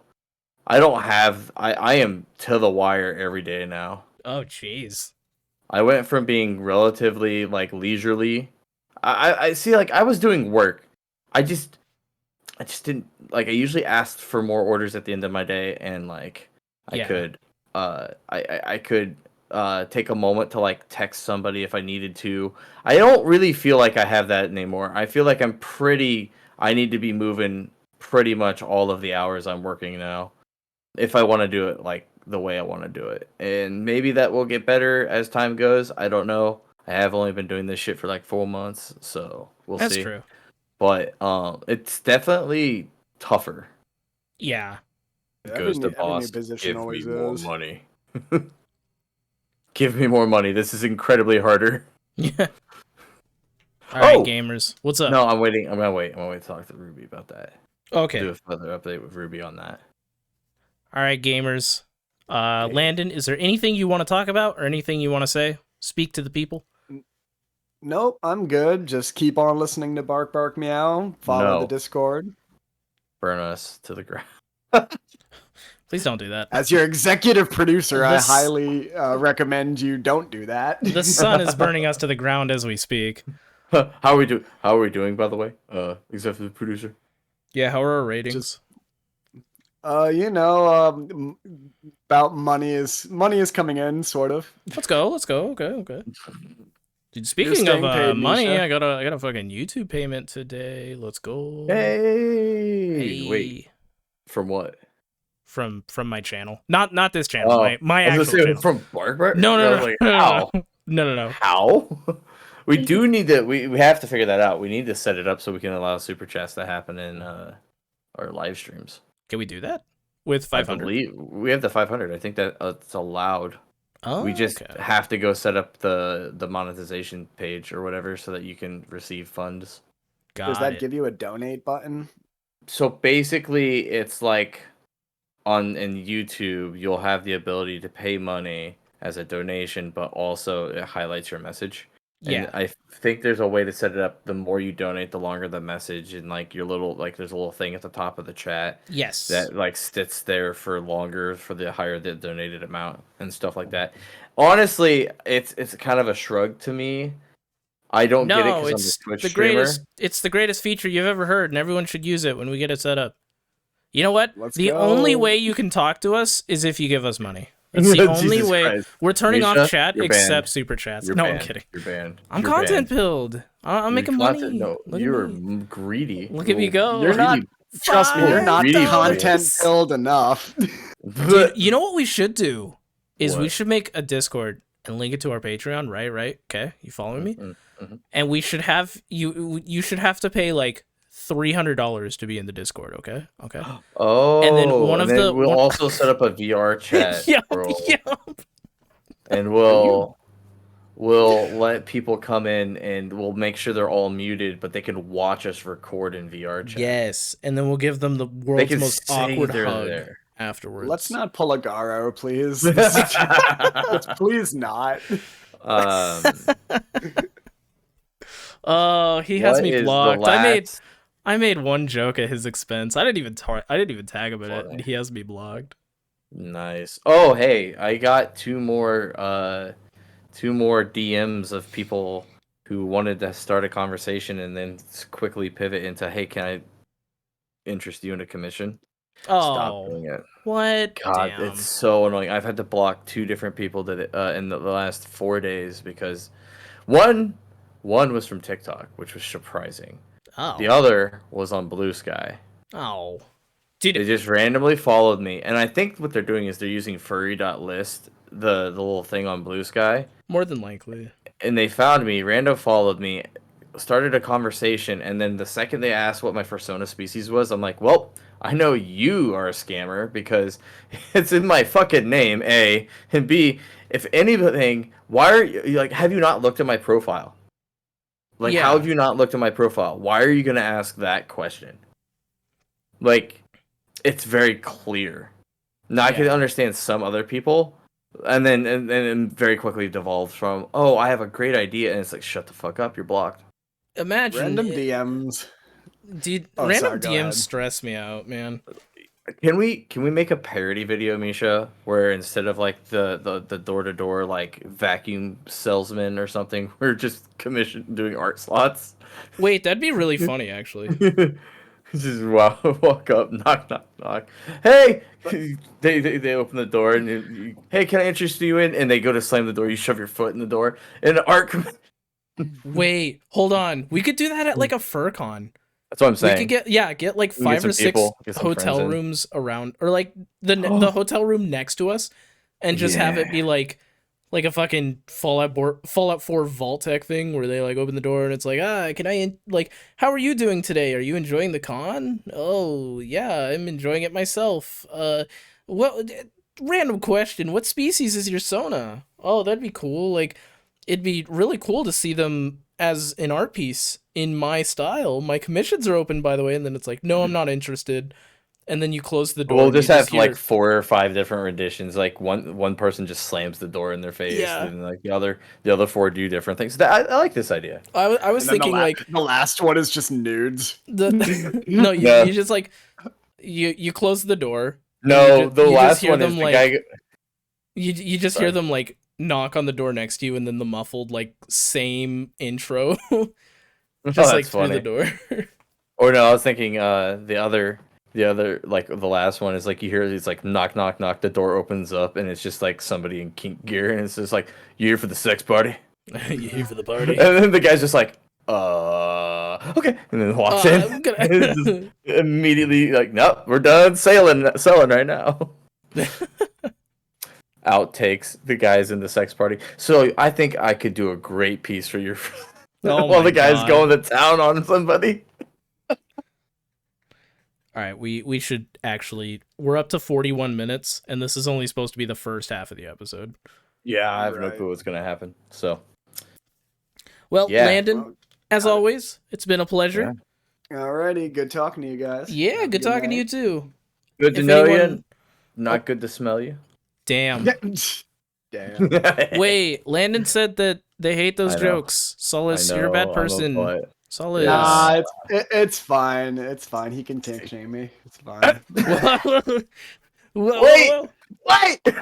I am to the wire every day now. Oh, jeez. I went from being relatively leisurely. I see, I was doing work. I just didn't I usually asked for more orders at the end of my day, and I could take a moment to text somebody if I needed to. I don't really feel like I have that anymore. I feel like I need to be moving pretty much all of the hours I'm working now if I want to do it the way I want to do it. And maybe that will get better as time goes. I don't know. I have only been doing this shit for 4 months, so we'll see. That's true. But it's definitely tougher. Yeah. Goes the boss, position give me always more is. money. Give me more money. This is incredibly harder. Yeah. All right, gamers. What's up? No, I'm waiting. I'm gonna wait to talk to Ruby about that. Okay. Do a further update with Ruby on that. All right, gamers. Landon, is there anything you want to talk about or anything you want to say? Speak to the people. Nope, I'm good. Just keep on listening to Bark Bark Meow. Follow the Discord. Burn us to the ground. Please don't do that. As your executive producer, I highly recommend you don't do that. The sun is burning us to the ground as we speak. How are we doing, by the way? Executive producer. Yeah, how are our ratings? About money is coming in, sort of. Let's go. Okay. Dude, speaking staying of paid, money, Misha. I got a fucking YouTube payment today. Let's go. Hey. Wait. From what? From my channel. Not this channel. My actual channel. From Bark Bark? No. How? No. How? We do need to. We have to figure that out. We need to set it up so we can allow super chats to happen in our live streams. Can we do that with 500? We have the 500. I think that it's allowed. Oh, we just have to go set up the monetization page or whatever so that you can receive funds. Does that give you a donate button? So basically, it's in YouTube, you'll have the ability to pay money as a donation, but also it highlights your message. Yeah. And I think there's a way to set it up. The more you donate, the longer the message, and your little there's a little thing at the top of the chat. Yes. That sits there for longer for the higher the donated amount and stuff like that. Honestly, it's kind of a shrug to me. I don't get it because I'm a Twitch streamer. It's the greatest feature you've ever heard, and everyone should use it when we get it set up. You know what? Let's the go. only way you can talk to us is if you give us money. That's the only way. Christ. We're turning Misha, off chat you're except banned. super chats. You're No, banned. I'm kidding. You're banned. I'm You're content banned. pilled. I'm You're making money. No, Look at you're me. greedy. Look at me go. You're not. Trust me, you're not Greedy content $5. filled enough. Dude, you know what we should do? Is we What? should make a Discord and link it to our Patreon, right? Okay, you following me? Mm-hmm. And we should have you should have to pay $300 to be in the Discord, okay? Oh, And then we'll also set up a VR chat. Yup. bro. and we'll let people come in and we'll make sure they're all muted, but they can watch us record in VR chat. Yes, and then we'll give them the They world's can most say awkward they're hug there. afterwards. Let's not pull a Garo, please. Let's please not. Oh, he has What me is the blocked. last- I made one joke at his expense. I didn't even tag him in it, Funny. and he has me blocked. Nice. Oh, hey, I got two more DMs of people who wanted to start a conversation and then quickly pivot into, hey, can I interest you in a commission? Stop Oh, doing it. what? God, Damn. it's so annoying. I've had to block two different people that in the last 4 days because one was from TikTok, which was surprising. Oh. The other was on Blue Sky. Oh. Dude. They just randomly followed me, and I think what they're doing is they're using furry.list, the little thing on Blue Sky. More than likely. And they found me, rando followed me, started a conversation, and then the second they asked what my persona species was, I'm like, well, I know you are a scammer because it's in my fucking name, A, and B, if anything, why are you, like, have you not looked at my profile? Like, Yeah. how have you not looked at my profile? Why are you going to ask that question? Like, it's very clear. Now, I can understand some other people, and then very quickly devolves from, oh, I have a great idea, and it's like, shut the fuck up, you're blocked. Imagine. Random DMs. Dude, Oh, random sorry, go DMs ahead. stress me out, man. Can we make a parody video, Misha, where instead of like the door-to-door like vacuum salesman or something, we're just doing art slots? Wait, that'd be really funny, actually. Just walk up, knock, knock, knock. Hey, they open the door and hey, can I interest you in? And they go to slam the door. You shove your foot in the door, and art. Wait, hold on. We could do that at like a FurCon. That's what I'm saying. We could get like We can get 5 or some 6 people, get some hotel friends in. rooms around, or like the hotel room next to us, and just have it be like a fucking Fallout 4 Vault-Tec thing where they like open the door and it's like, can I like, how are you doing today? Are you enjoying the con? Oh yeah, I'm enjoying it myself. What? Random question. What species is your Sona? Oh, that'd be cool. Like, it'd be really cool to see them as an art piece in my style. My commissions are open, by the way. And then it's like, no, I'm not interested. And then you close the door. We'll and just you have hear- like 4 or 5 different renditions. Like one person just slams the door in their face, Yeah. and like the other 4 do different things. I like this idea. I was And then thinking like the last one is just nudes. no, you just like you close the door. No, the you just last hear one them, is the like, guy. You just Sorry. hear them like knock on the door next to you, and then the muffled like same intro, just like that's through the funny. door. Or no, I was thinking the other like the last one is like you hear it's like knock knock knock, the door opens up and it's just like somebody in kink gear and it's just like, you here for the sex party? You here for the party? And then the guy's just like, okay, and then walks in. I'm gonna- And just immediately like, nope, we're done selling right now. Outtakes the guys in the sex party. So I think I could do a great piece for your Oh while my the guy's God. going to town on somebody. All right, we should actually. We're up to 41 minutes, and this is only supposed to be the first half of the episode. Yeah, I have no Right. clue what's gonna happen. So Well, Yeah. Landon, Well, as always, it's been a pleasure. alrighty, good talking to you guys. Yeah, Have a good talking to night. you too. good to If know anyone- you. Not good to smell you. Damn. Damn. Wait, Landon said that they hate those I know. jokes. Solis, I you're a bad know, I'm person. butt. Solis. Nah, it's fine. It's fine. He can kink shame me. It's fine. Whoa, Wait! whoa. Wait!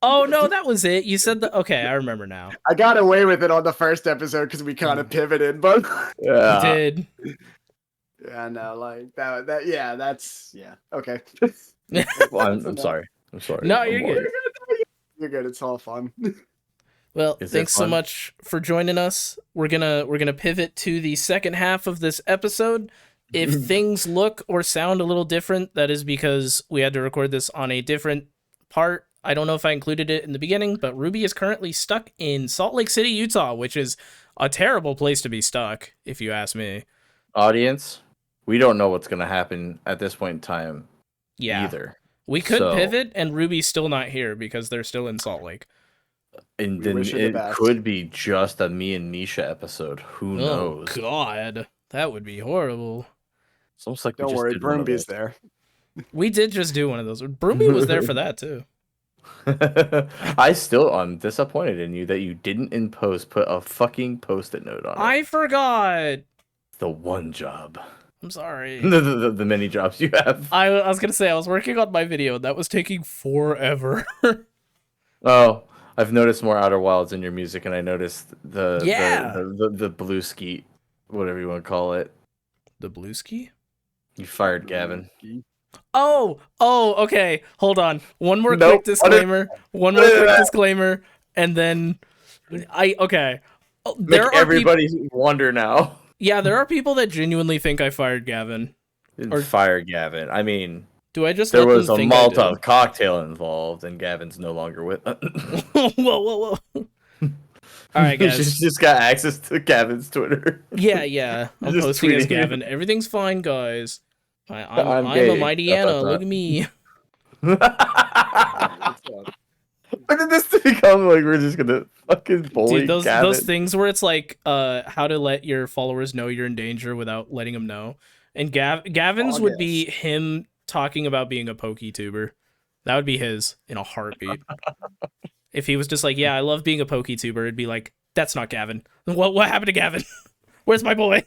Oh no, that was it. You said that. Okay, I remember now. I got away with it on the first episode because we kind of pivoted, but You Yeah. did. yeah, no, like that. Yeah, that's okay. Well, I'm sorry. I'm sorry. No, I'm you're worried. good. You're good. It's all fun. Well, Is it thanks so fun? much for joining us. We're gonna pivot to the second half of this episode. If things look or sound a little different, that is because we had to record this on a different part. I don't know if I included it in the beginning, but Ruby is currently stuck in Salt Lake City, Utah, which is a terrible place to be stuck, if you ask me. Audience, we don't know what's gonna happen at this point in time Yeah. either. We could So- pivot, and Ruby's still not here because they're still in Salt Lake. And We then wish you the it best. could be just a me and Misha episode. Who Oh knows? God, that would be horrible. It's almost like we Don't just worry, did one of Broomby's those. there. We did just do one of those. Broomy was there for that too. I'm disappointed in you that you didn't in post put a fucking post-it note on it. I forgot. The one job. I'm sorry. The many jobs you have. I was gonna say I was working on my video and that was taking forever. Oh, I've noticed more Outer Wilds in your music, and I noticed Yeah. the blue skeet, whatever you want to call it. The blue ski? You fired Gavin. Oh, okay. Hold on. One more Nope. quick disclaimer. One more quick disclaimer, and then okay. Make everybody wonder now. Yeah, there are people that genuinely think I fired Gavin. Or fire Gavin. I mean, Do I just there let them was a think I did? Molotov cocktail involved, and Gavin's no longer with. Whoa. All right, guys. She's just got access to Gavin's Twitter. Yeah. I'm Just posting as tweeting. Gavin. Everything's fine, guys. I'm gay. a mighty Anna. Look at me. When did this become like we're just gonna fucking bully Dude, Gavin? those things where it's like how to let your followers know you're in danger without letting them know. And Gavin's would be him talking about being a PokeTuber. That would be his in a heartbeat. If he was just like, yeah, I love being a PokeTuber, it'd be like, that's not Gavin. What happened to Gavin? Where's my boy?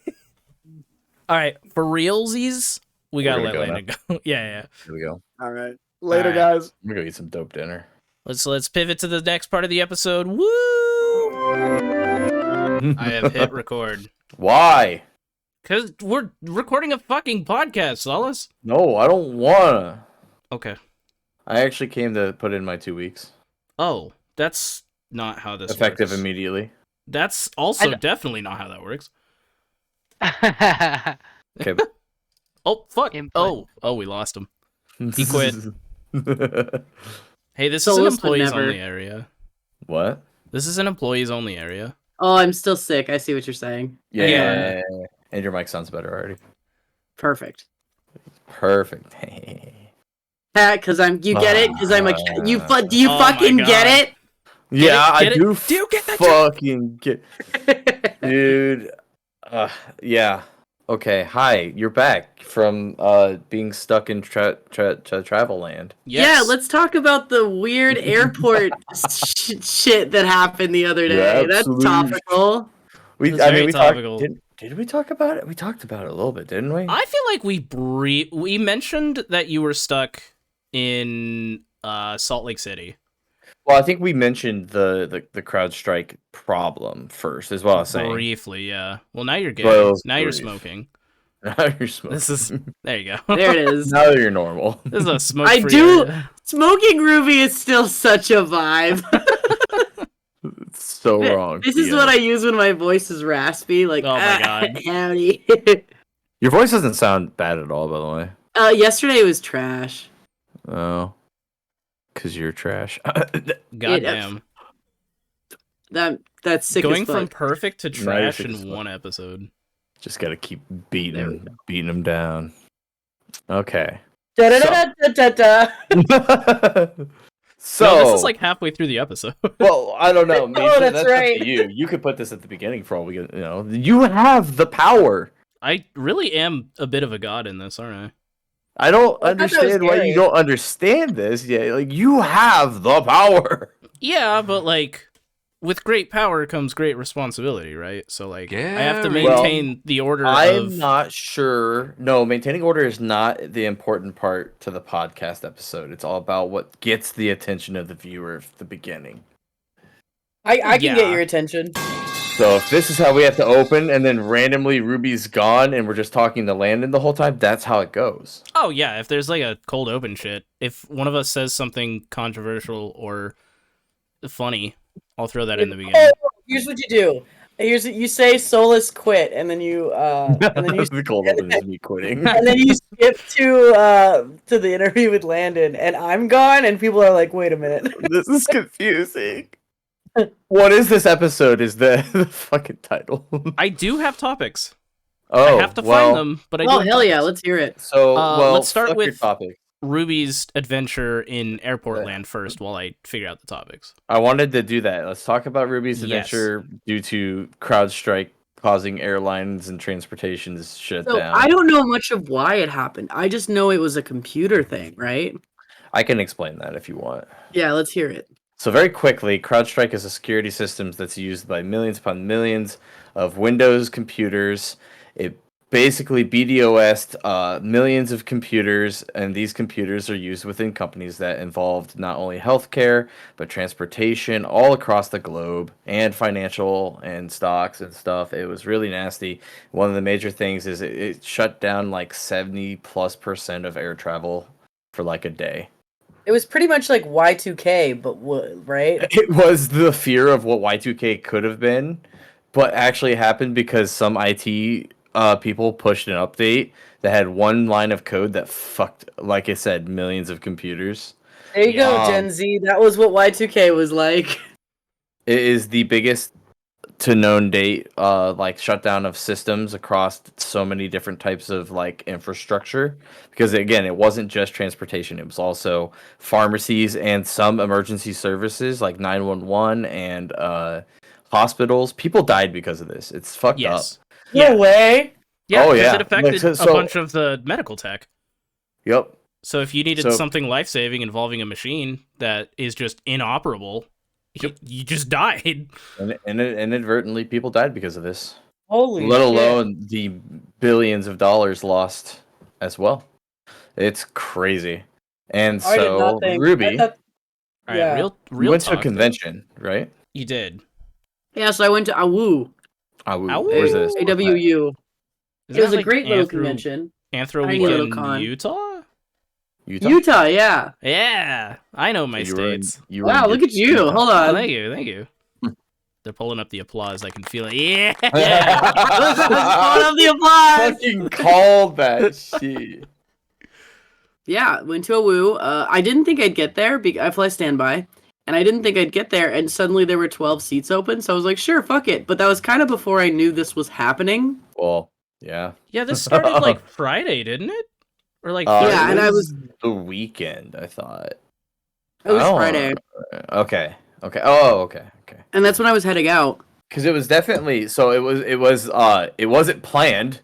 All right, for realsies, we gotta let Landon go. Yeah. Here we go. All right. Later, All right. guys. I'm gonna go eat some dope dinner. Let's pivot to the next part of the episode. Woo! I have hit record. Why? Because we're recording a fucking podcast, Solis. No, I don't wanna. Okay. I actually came to put in my 2 weeks. Oh, that's not how this Effective works. immediately. That's also definitely not how that works. Okay. Oh, fuck. Input. Oh, we lost him. He quit. Hey, this Solis is an would employees never. only area. What? This is an employees only area. Oh, I'm still sick. I see what you're saying. Yeah. And your mic sounds better already. Perfect. Perfect. Because you get it? Because I'm like, do you Oh my fucking God. get it? Yeah, Get I it? do. Do you get that joke? Fucking get, dude. Yeah. Okay. Hi, you're back from being stuck in travel land. Yes. Yeah, let's talk about the weird airport shit that happened the other day. Yeah, That's absolutely. topical. It's very topical. Did we talk about it? We talked about it a little bit, didn't we? I feel like we mentioned that you were stuck in Salt Lake City. Well, I think we mentioned the CrowdStrike problem first, is what I was saying. Briefly, yeah. Well, now you're gay. Well, Now you're brief. smoking. Now you're smoking. This is there you go. There it is. Now you're normal. This is a smoke. I do. Smoking Ruby is still such a vibe. It's so wrong. This is what I use when my voice is raspy. Like, Oh my God. howdy. Your voice doesn't sound bad at all, by the way. Yesterday was trash. Oh. Because you're trash. Goddamn. That's sick. Going as from fuck. perfect to Now you're trash sick as in fuck. one episode. Just gotta keep There we beating them down. Okay. Da-da-da-da-da-da. So No, this is like halfway through the episode. well, I don't know. Misha, that's up to right. You could put this at the beginning for all we get. You have the power. I really am a bit of a god in this, aren't I? I don't I thought that was understand why scary. you don't understand this. Yeah, like you have the power. Yeah, but like with great power comes great responsibility, right? So like I have to Gary. maintain the order I'm of not sure. No, maintaining order is not the important part to the podcast episode. It's all about what gets the attention of the viewer at the beginning. I can Yeah. get your attention. So if this is how we have to open and then randomly Ruby's gone and we're just talking to Landon the whole time, that's how it goes. Oh yeah, if there's like a cold open shit, if one of us says something controversial or funny, I'll throw that in the beginning. Here's what you do. You say Solis quit, and then you The cold open is me quitting. and then you skip to the interview with Landon, and I'm gone, and people are like, "Wait a minute." This is confusing. What is this episode? Is the fucking title? I do have topics. Oh, I have to well, find them, but I do Oh have hell yeah, topics. let's hear it. So, Uh, well, let's start fuck your with- topic. Ruby's adventure in airport land first while I figure out the topics. I wanted to do that. Let's talk about Ruby's Yes. adventure due to CrowdStrike causing airlines and transportation to shut So down. I don't know much of why it happened. I just know it was a computer thing, right? I can explain that if you want. Yeah, let's hear it. So very quickly, CrowdStrike is a security system that's used by millions upon millions of Windows computers. It basically BDOS'd millions of computers, and these computers are used within companies that involved not only healthcare, but transportation all across the globe, and financial and stocks and stuff. It was really nasty. One of the major things is it shut down like 70+% of air travel for like a day. It was pretty much like Y2K, but right? It was the fear of what Y2K could have been, but actually happened because some IT people pushed an update that had one line of code that fucked, like I said, millions of computers. There you go, Gen Z. That was what Y2K was like. It is the biggest to known date like shutdown of systems across so many different types of like infrastructure, because again, it wasn't just transportation, it was also pharmacies and some emergency services like 911 and hospitals. People died because of this. It's fucked up. No way. Yeah, Oh, because yeah. it affected So- a bunch of the medical tech. Yep. So if you needed So- something life-saving involving a machine that is just inoperable, you just died. And inadvertently people died because of this. Holy Let shit. alone the billions of dollars lost as well. It's crazy. And I did so not think. Ruby, I thought- All Yeah. right, real you went to a talk, though. convention, right? You did. Yeah, so I went to AWU. Where's this? AWU. Isn't It was that a like great little convention. Anthro Tiny Week little in con. Utah? Utah, yeah. Yeah, I know my states. Wow, look at you. Hold Oh, on. thank you. They're pulling up the applause. I can feel it. Yeah. Hold up the applause. Fucking called that shit. Yeah, went to AWU. I didn't think I'd get there. I fly standby. And I didn't think I'd get there. And suddenly there were 12 seats open. So I was like, sure, fuck it. But that was kind of before I knew this was happening. Well, yeah. Yeah, this started like Friday, didn't it? Or like Yeah, it and I was the weekend, I thought. It was Oh, Friday. Okay. Oh, okay. And that's when I was heading out. Because it was definitely it wasn't planned.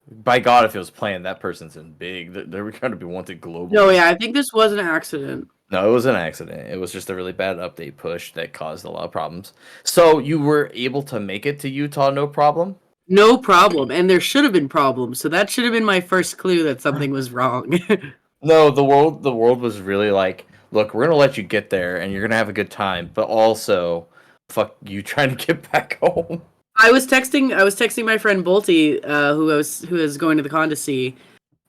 By God, if it was planned, that person's in big. They were trying to be wanted globally. No, yeah, I think this was an accident. No, it was an accident. It was just a really bad update push that caused a lot of problems. So you were able to make it to Utah, no problem? No problem. And there should have been problems. So that should have been my first clue that something was wrong. No, the world was really like, look, we're gonna let you get there and you're gonna have a good time, but also fuck you trying to get back home. I was texting my friend Bolty, who is going to the con to see,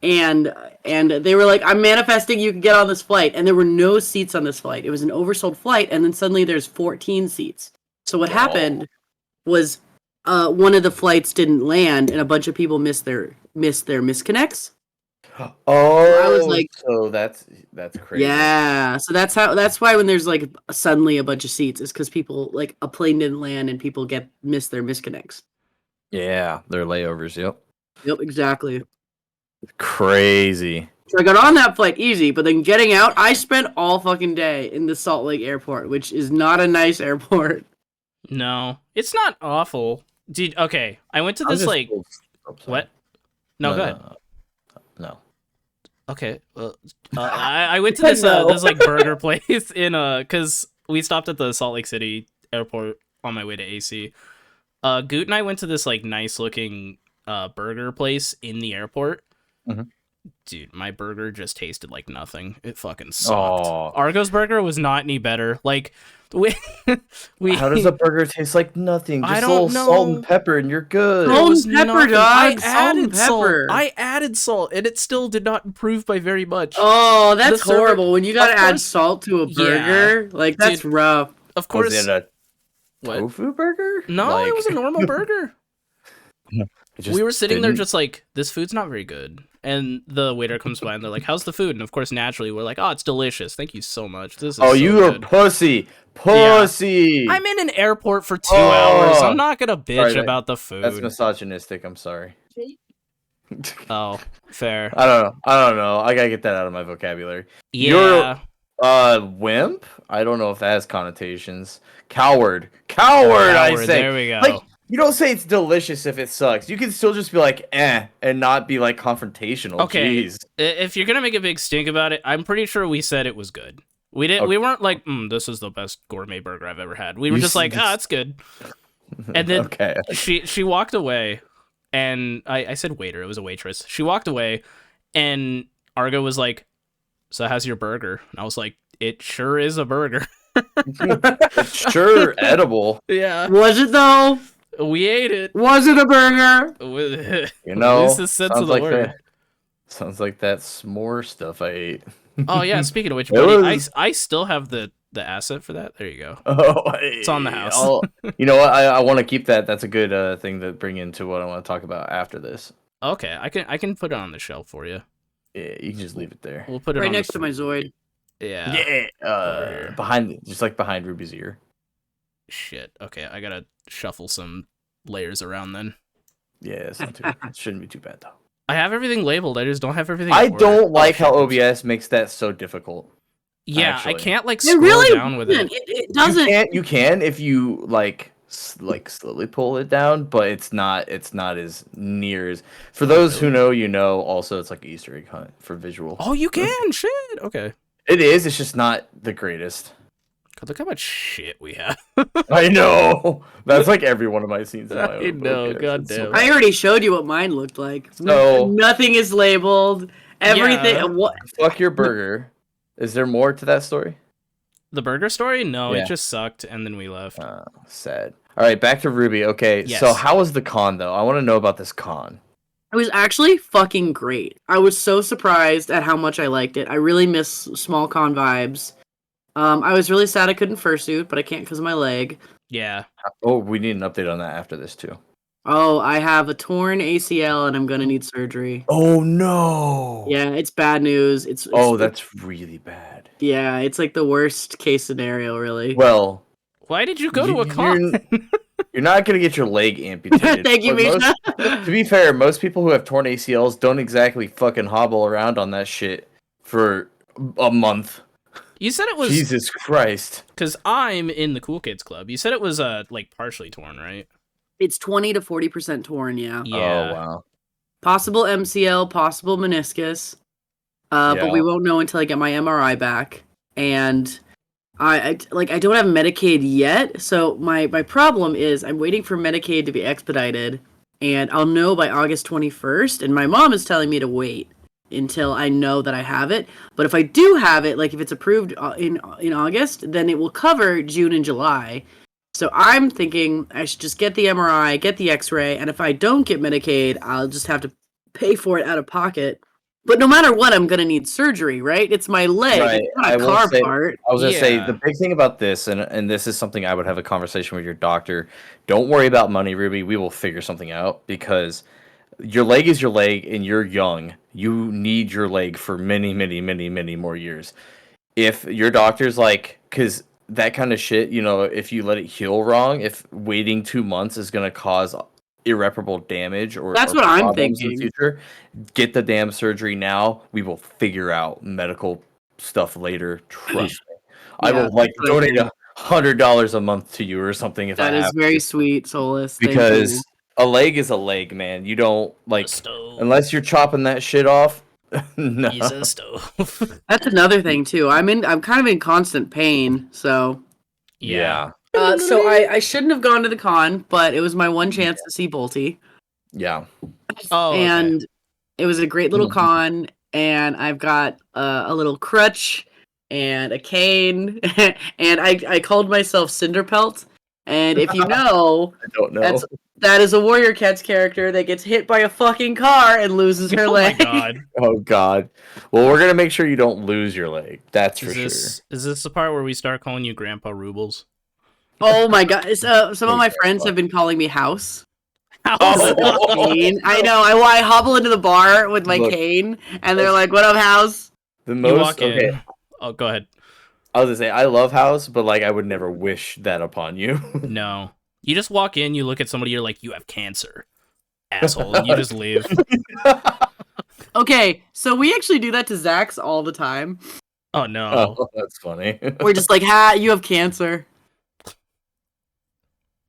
and they were like, I'm manifesting you can get on this flight, and there were no seats on this flight. It was an oversold flight, and then suddenly there's 14 seats. So what happened was one of the flights didn't land, and a bunch of people missed their misconnects. Oh, I was like, so that's crazy. Yeah, so that's why when there's like suddenly a bunch of seats, is because people like a plane didn't land and people miss their misconnects. Yeah, they're layovers. Yep, exactly. Crazy. So I got on that flight easy, but then getting out, I spent all fucking day in the Salt Lake airport, which is not a nice airport. No, it's not awful. Dude, okay, I went to this like what? No, go ahead. No. Okay, well, I went to this this like burger place in because we stopped at the Salt Lake City airport on my way to AC. Goot and I went to this like nice looking burger place in the airport. Mm-hmm. Dude, my burger just tasted like nothing. It fucking sucked. Oh. Argo's burger was not any better. Like we How does a burger taste like nothing? Just I a don't little know. salt and pepper, and you're good. There Salt was and pepper, nothing. dog. I Salt and added salt. pepper. I added salt, and it still did not improve by very much. Oh, that's The server- horrible. When you gotta of add course- salt to a Yeah. burger, like that's Dude, rough. Of course, Was it a what? tofu burger? No, it was a normal burger. We were sitting there didn't- just like, this food's not very good. And the waiter comes by and they're like, how's the food? And of course, naturally, we're like, oh, it's delicious. Thank you so much. This is Oh, so you are good." pussy. Pussy. I'm in an airport for 2 Oh. hours. I'm not gonna bitch Sorry, about the food. That's misogynistic. I'm sorry. Oh, fair. I don't know. I gotta get that out of my vocabulary. Yeah. Wimp? I don't know if that has connotations. Coward. Coward, I Coward, say. there we go. Like, you don't say it's delicious if it sucks. You can still just be like, and not be like confrontational. Okay. Jeez. If you're gonna make a big stink about it, I'm pretty sure we said it was good. We didn't. Okay. We weren't like, this is the best gourmet burger I've ever had. We were You just like, it's good. And then Okay. she walked away, and I said waiter. It was a waitress. She walked away, and Argo was like, "So how's your burger?" And I was like, "It sure is a burger." It's sure edible. Yeah, Was it though? we ate it. Was it a burger? You know, this is sense of the word. Sounds like that s'more stuff I ate. Oh yeah, speaking of which, It buddy, was- I still have the asset for that. There you go. Oh, It's on the house. You know what? I want to keep that. That's a good thing to bring into what I want to talk about after this. Okay, I can put it on the shelf for you. Yeah, you can just leave it there. We'll put it Right on next the, to my Zoid. Yeah. Yeah, behind, just like behind Ruby's ear. Shit. Okay, I gotta shuffle some layers around then. Yeah, it's not too. It shouldn't be too bad though. I have everything labeled. I just don't have everything. I in order. don't like Oh, how shit. OBS makes that so difficult. Yeah, actually. I can't like It scroll really down with it. It doesn't. You can if you like slowly pull it down, but it's not as near as. For those who know, you know. Also, it's like an Easter egg hunt for visual. Oh, you can. Shit. Okay. It is. It's just not the greatest. God, look how much shit we have. I know. That's like every one of my scenes. In my I own know, podcast. God It's so damn. I already showed you what mine looked like. So- Nothing is labeled. Everything. Yeah. What? Fuck your burger. Is there more to that story? The burger story? No, Yeah. it just sucked, and then we left. Sad. All right, back to Ruby. Okay, Yes. so how was the con though? I want to know about this con. It was actually fucking great. I was so surprised at how much I liked it. I really miss small con vibes. I was really sad I couldn't fursuit, but I can't because of my leg. Yeah. Oh, we need an update on that after this too. Oh, I have a torn ACL and I'm gonna need surgery. Oh no. Yeah, it's bad news. It's Oh, that's really bad. yeah, it's like the worst case scenario, really. Well, Why did you go to a con? you're not gonna get your leg amputated. Thank you, But Misha. to be fair, most people who have torn ACLs don't exactly fucking hobble around on that shit for a month. You said it was Jesus Christ. because I'm in the Cool Kids Club. You said it was like partially torn, right? It's 20 to 40% torn, yeah. Yeah. Oh wow. Possible MCL, possible meniscus. Yeah. But we won't know until I get my MRI back. And I don't have Medicaid yet, so my problem is I'm waiting for Medicaid to be expedited, and I'll know by August 21st, and my mom is telling me to wait until I know that I have it. But if I do have it, like if it's approved in August, then it will cover June and July. So I'm thinking I should just get the MRI, get the X-ray, and if I don't get Medicaid, I'll just have to pay for it out of pocket. But no matter what, I'm gonna need surgery, right? It's my leg, Right. it's not I a will car say- part. I was gonna say Yeah. the big thing about this, and this is something I would have a conversation with your doctor. Don't worry about money, Ruby. We will figure something out because your leg is your leg, and you're young. You need your leg for many, many, many, many more years. If your doctor's like, because that kind of shit, you know, if you let it heal wrong, if waiting 2 months is gonna cause irreparable damage or That's or what I'm problems in the thinking. future, get the damn surgery now. We will figure out medical stuff later. Trust me. I Yeah, will like that's what I donate $100 a month to you or something if That I is have very to. sweet, Solis. Thank Because you. a leg is a leg, man. You don't like Stove. unless you're chopping that shit off. No. He's a stove. That's another thing too. I'm kind of in constant pain, so Yeah. so I shouldn't have gone to the con, but it was my one chance to see Bolty. Yeah. Oh, okay. And it was a great little Mhm. con, and I've got a little crutch and a cane, and I called myself Cinderpelt. And if you know, I don't know. that is a Warrior Cats character that gets hit by a fucking car and loses her Oh my leg. god. Oh god. Well, we're gonna make sure you don't lose your leg. That's for Is this the part where we start calling you Grandpa Rubles? Oh my god! Some of my Okay, friends fuck. have been calling me House. Oh. Cane. I know. I hobble into the bar with my Look. cane, and they're like, "What up, House?" The You most walk in. okay. Oh, go ahead. I was gonna say I love House, but like I would never wish that upon you. No. You just walk in, you look at somebody, you're like, you have cancer. asshole, and you just leave. Okay, so we actually do that to Zach's all the time. Oh no. Oh, that's funny. We're just like, ha, you have cancer.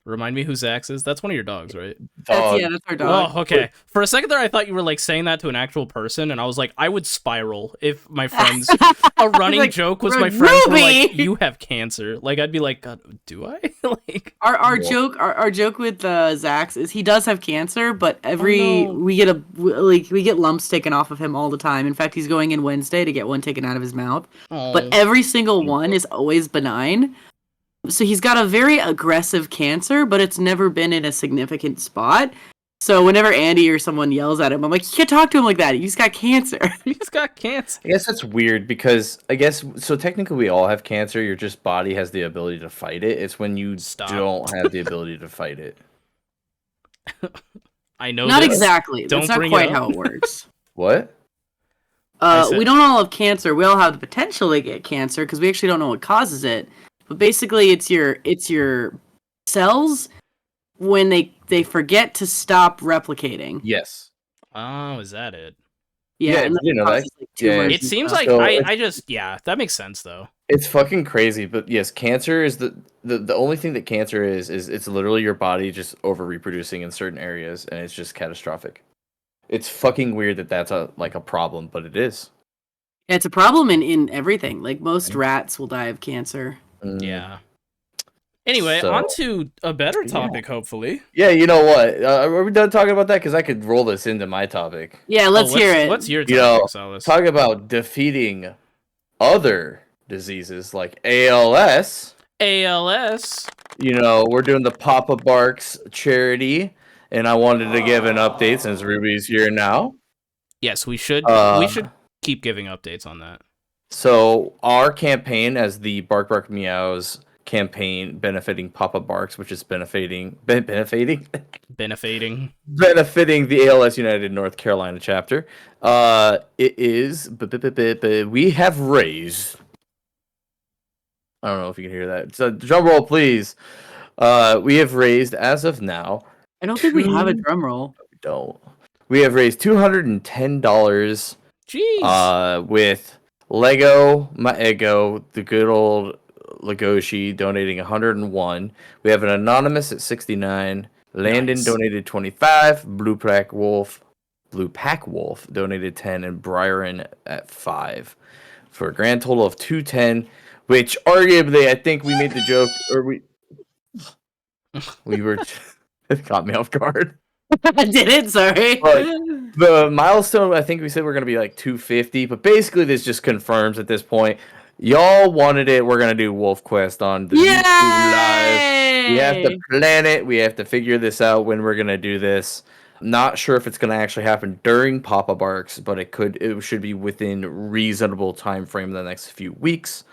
Remind me who Zax is? That's one of your dogs, right? Dog. That's our dog. Oh, okay. For a second there, I thought you were like saying that to an actual person, and I was like, I would spiral if my friends. A running Like, joke was my friends were like, Ruby! "You have cancer." Like I'd be like, God, do I? Like Our Yeah. joke with Zax is he does have cancer, but no. we get lumps taken off of him all the time. In fact, he's going in Wednesday to get one taken out of his mouth. But Oh. every single one is always benign. So he's got a very aggressive cancer, but it's never been in a significant spot. So whenever Andy or someone yells at him, I'm like, you can't talk to him like that. He's got cancer. He's got cancer. I guess that's weird because I guess so technically we all have cancer. Your just body has the ability to fight it. It's when you Stop. don't have the ability to fight it. I know Not this. exactly. Don't That's not bring it quite up. how it works. What? I said- We don't all have cancer. We all have the potential to get cancer because we actually don't know what causes it. But basically, it's your cells when they forget to stop replicating. Yes. Oh, is that it? Yeah, Yeah, and you know that. causes, like, Yeah, tumors It and seems stuff. like So I just that makes sense though. It's fucking crazy, but yes, cancer is the only thing that cancer is it's literally your body just over reproducing in certain areas, and it's just catastrophic. It's fucking weird that that's a problem, but it is. It's a problem in everything. Like most rats will die of cancer. Mm. Yeah. Anyway, So- on to a better topic, hopefully. Yeah, you know what? Are we done talking about that? Because I could roll this into my topic. Yeah, let's hear it. What's your You topic, know, Solis? Talk about defeating other diseases like ALS. ALS. You know, we're doing the Papa Barks charity, and I wanted to give an update since Ruby's here now. Yes, we should keep giving updates on that. So our campaign as the Bark Bark Meows campaign benefiting Papa Barks, which is benefiting Benefiting. the ALS United North Carolina chapter. It is we have raised. I don't know if you can hear that. So drum roll, please. We have raised as of now. I don't think we have a drum roll. We have raised $210. Jeez. With Lego, M.I.A, the good old Legoshi donating 101. We have an anonymous at 69. Landon Nice. donated 25. Blue Pack Wolf donated 10, and Byron at 5 for a grand total of 210. Which arguably, I think we made the joke, or we were. It caught me off guard. I did it, sorry. The milestone, I think we said we're going to be like 250, but basically this just confirms at this point, y'all wanted it, we're going to do Wolf Quest on the YouTube Live. We have to plan it, we have to figure this out when we're going to do this. Not sure if it's going to actually happen during Papa Barks, but it should be within reasonable time frame in the next few weeks.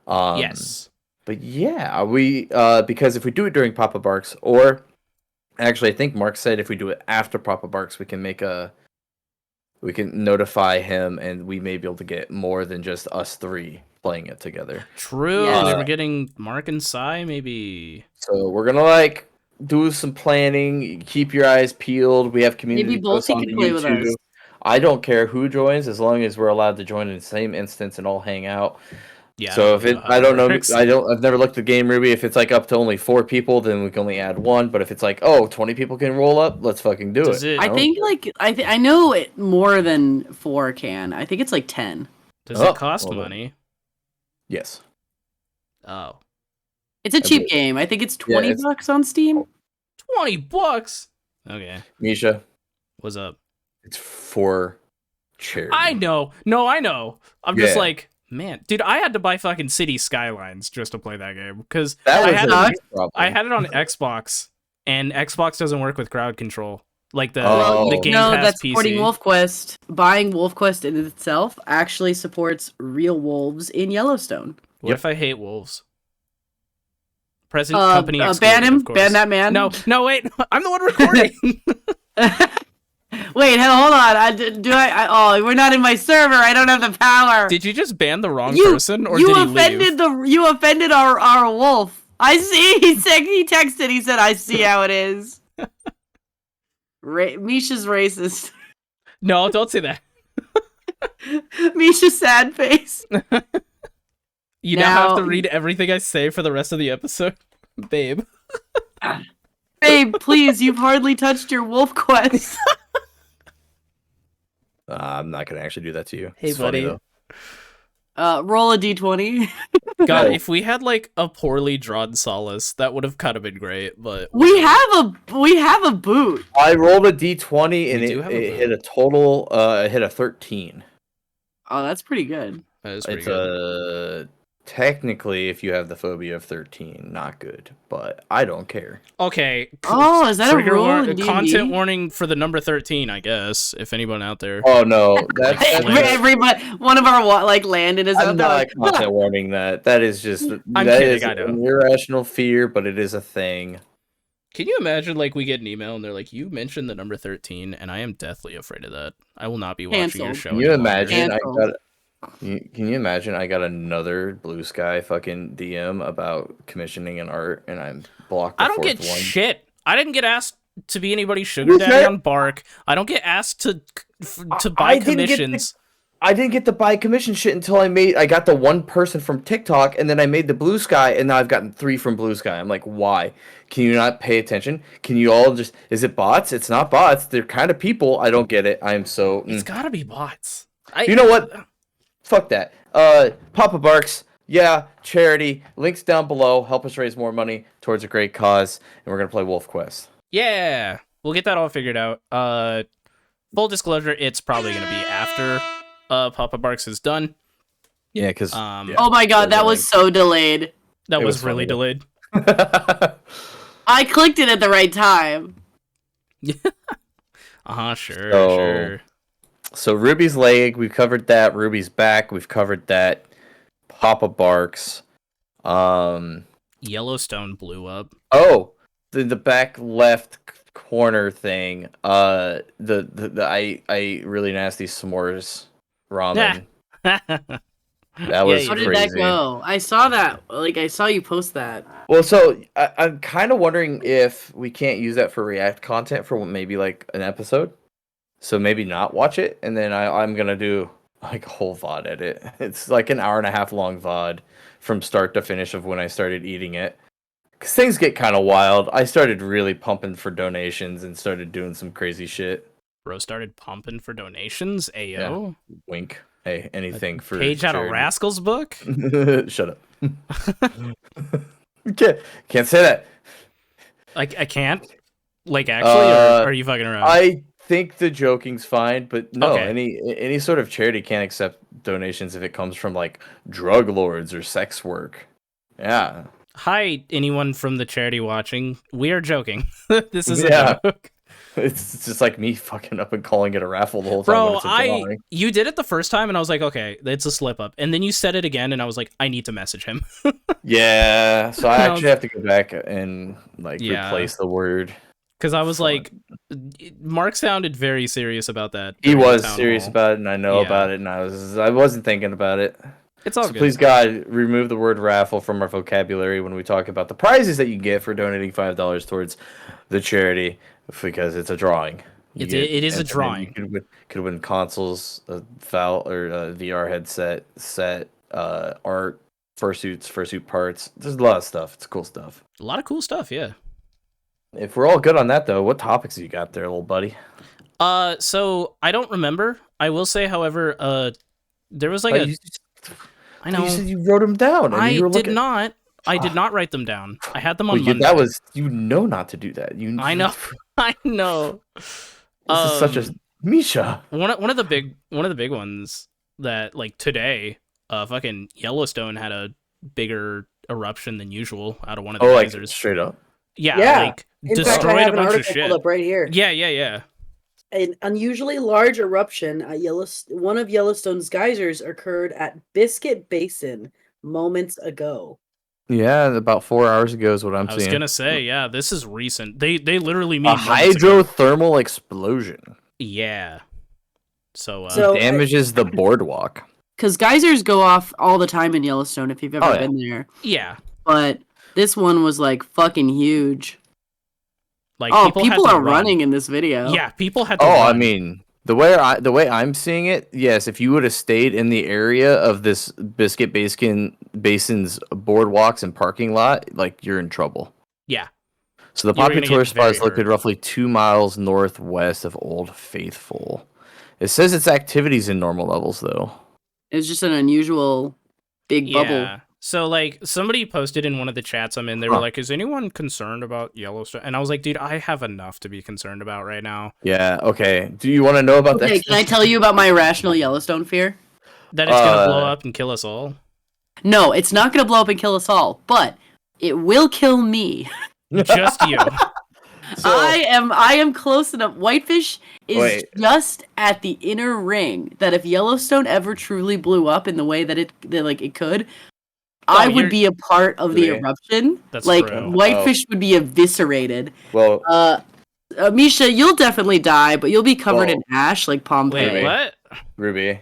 Yes. But yeah, we because if we do it during Papa Barks, or actually I think Mark said if we do it after Papa Barks, we can notify him, and we may be able to get more than just us three playing it together. True. Yeah. We're getting Mark and Sai, maybe. So we're gonna do some planning. Keep your eyes peeled. We have community Maybe posts Bolty on can play with YouTube. us. I don't care who joins as long as we're allowed to join in the same instance and all hang out. Yeah. So if how I don't know, works. I've never looked at Game Ruby. If it's up to only 4 people, then we can only add 1. But if it's 20 people can roll up, let's fucking do Does it. it- I think I know it more than 4 can. I think it's 10. Does Oh, it cost well, money? Yes. Oh. It's a cheap game. I think it's $20 bucks on Steam. $20. Okay. Misha, What's up? it's for charity. I know. No, I know. I'm just Yeah. like, man, dude, I had to buy fucking City Skylines just to play that game because That I was had a it, big problem. I had it on Xbox, and Xbox doesn't work with crowd control. Like the Oh. Game No, Pass that's PC. supporting Wolf Quest. Buying Wolf Quest in itself actually supports real wolves in Yellowstone. What if I hate wolves? Present company ban excluded, him. of course. Ban that man. No, wait. I'm the one recording. Wait, hold on. We're not in my server. I don't have the power. Did you just ban the wrong person, or did he leave? You offended our wolf. I see. He texted. He said, "I see how it is." Misha's racist. No, don't say that. Misha's sad face. You now have to Now- read everything I say for the rest of the episode, babe. Babe, please, you've hardly touched your wolf quest. I'm not gonna actually do that to you. Hey, It's funny, buddy. though. Roll a d20. God, No. if we had like a poorly drawn Solis, that would have kind of been great. But We have a boot. I rolled a d20 and We do have a it vote. hit a total. It hit a 13. Oh, that's pretty good. that is pretty It's good. technically, if you have the phobia of 13, not good, but I don't care. Okay. Oh, is that a trigger rule in D&D? content warning for the number 13, I guess. If anyone out there. Oh no, that's Everybody, one of our like Landon is I'm out there. not Like, content warning that. That is just I'm that kidding, is I know. an irrational fear, but it is a thing. Can you imagine, like, we get an email and they're like, you mentioned the number 13, and I am deathly afraid of that. I will not be watching your Cancelled. show Can you any longer." imagine? Cancelled. Can you imagine? I got another Blue Sky fucking DM about commissioning an art, and I'm blocked. The I don't fourth get one. shit. I didn't get asked to be anybody's sugar Okay. daddy on Bark. I don't get asked to buy I didn't get the- commissions. I didn't get the buy commission shit until I got the one person from TikTok, and then I made the Blue Sky, and now I've gotten 3 from Blue Sky. I'm like, why? Can you not pay attention? Can you all just? Is it bots? It's not bots. They're kind of people. I don't get it. I'm so. It's gotta be bots. You know what? Fuck that. Papa Barks. Yeah, charity. Links down below. Help us raise more money towards a great cause, and we're gonna play Wolf Quest. Yeah, we'll get that all figured out. Full disclosure, it's probably gonna be after Papa Barks is done. Yeah, because oh my god, that was so delayed. That It was was really funny. delayed. I clicked it at the right time. Sure, So- sure. So Ruby's leg, we've covered that. Ruby's back, we've covered that. Papa Barks. Yellowstone blew up. Oh, the back left corner thing. I really nasty s'mores ramen. That was How did crazy. that go? I saw that. Like, I saw you post that. Well, so I'm kind of wondering if we can't use that for React content for maybe like an episode. So maybe not watch it, and then I'm gonna do like a whole VOD edit. It's like an hour and a half long VOD from start to finish of when I started eating it. Cause things get kind of wild. I started really pumping for donations and started doing some crazy shit. Bro started pumping for donations. Ayo. Wink. Hey, anything for Page out of charity. Rascal's book. Shut up. Can't say that. I can't. Like actually, or are you fucking around? I think the joking's fine, but no, Okay. any sort of charity can't accept donations if it comes from like drug lords or sex work. Yeah. Hi, anyone from the charity watching. We are joking. This is Yeah. a joke. It's just like me fucking up and calling it a raffle the whole time. when Bro, it's a drawing. you did it the first time and I was like, okay, it's a slip up. And then you said it again and I was like, I need to message him. Yeah, so I And I actually was- have to go back and like Yeah. replace the word. Because I was Fun. like, Mark sounded very serious about that. He during the was town serious hall. about it, and I know Yeah. about it, and I wasn't thinking about it. It's all So good. please, God, remove the word raffle from our vocabulary when we talk about the prizes that you get for donating $5 towards the charity, because it's a drawing. It is a and then drawing. You could win consoles, a VR headset, art, fursuit parts. There's a lot of stuff. It's cool stuff. A lot of cool stuff, yeah. If we're all good on that, though, what topics you got there, little buddy? So I don't remember. I will say, however, there was like I know. You said you wrote them down. And I you were did looking... not. I did not write them down. I had them on Well, Monday. that was not to do that. I know. I know. This is such a Misha. one of the big ones that like today, fucking Yellowstone had a bigger eruption than usual out of one of the Like geysers. straight up. Yeah, Yeah. like In fact, I destroyed have a an bunch of article shit. pulled up right here. Yeah. An unusually large eruption at one of Yellowstone's geysers occurred at Biscuit Basin moments ago. Yeah, about 4 hours ago is what I'm I was seeing. gonna say, yeah, this is recent. They literally mean A moments ago. hydrothermal explosion Yeah. So, So- damages the boardwalk. Because geysers go off all the time in Yellowstone if you've ever Oh, yeah. been there. yeah. But this one was like fucking huge. Like people had to are run. running in this video. Yeah, people had to. Oh, run. I mean, the way I'm seeing it, yes. If you would have stayed in the area of this Biscuit Basin's boardwalks and parking lot, like you're in trouble. Yeah. So the You were popular gonna tourist get spot is very located hurt. roughly 2 miles northwest of Old Faithful. It says its activity's in normal levels, though. It's just an unusual big bubble. Yeah. So like somebody posted in one of the chats I'm in, they were like, "Is anyone concerned about Yellowstone?" And I was like, "Dude, I have enough to be concerned about right now." Yeah. Okay. Do you want to know about Okay, that? can I tell you about my irrational Yellowstone fear? That it's gonna blow up and kill us all. No, it's not going to blow up and kill us all, but it will kill me. Just you. I am close enough. Whitefish is Wait. just at the inner ring that if Yellowstone ever truly blew up in the way that it could, I would be a part of the Okay. eruption. That's like true. Whitefish would be eviscerated. Well, Misha, you'll definitely die, but you'll be covered Whoa. in ash like Pompeii. Wait, what? Ruby,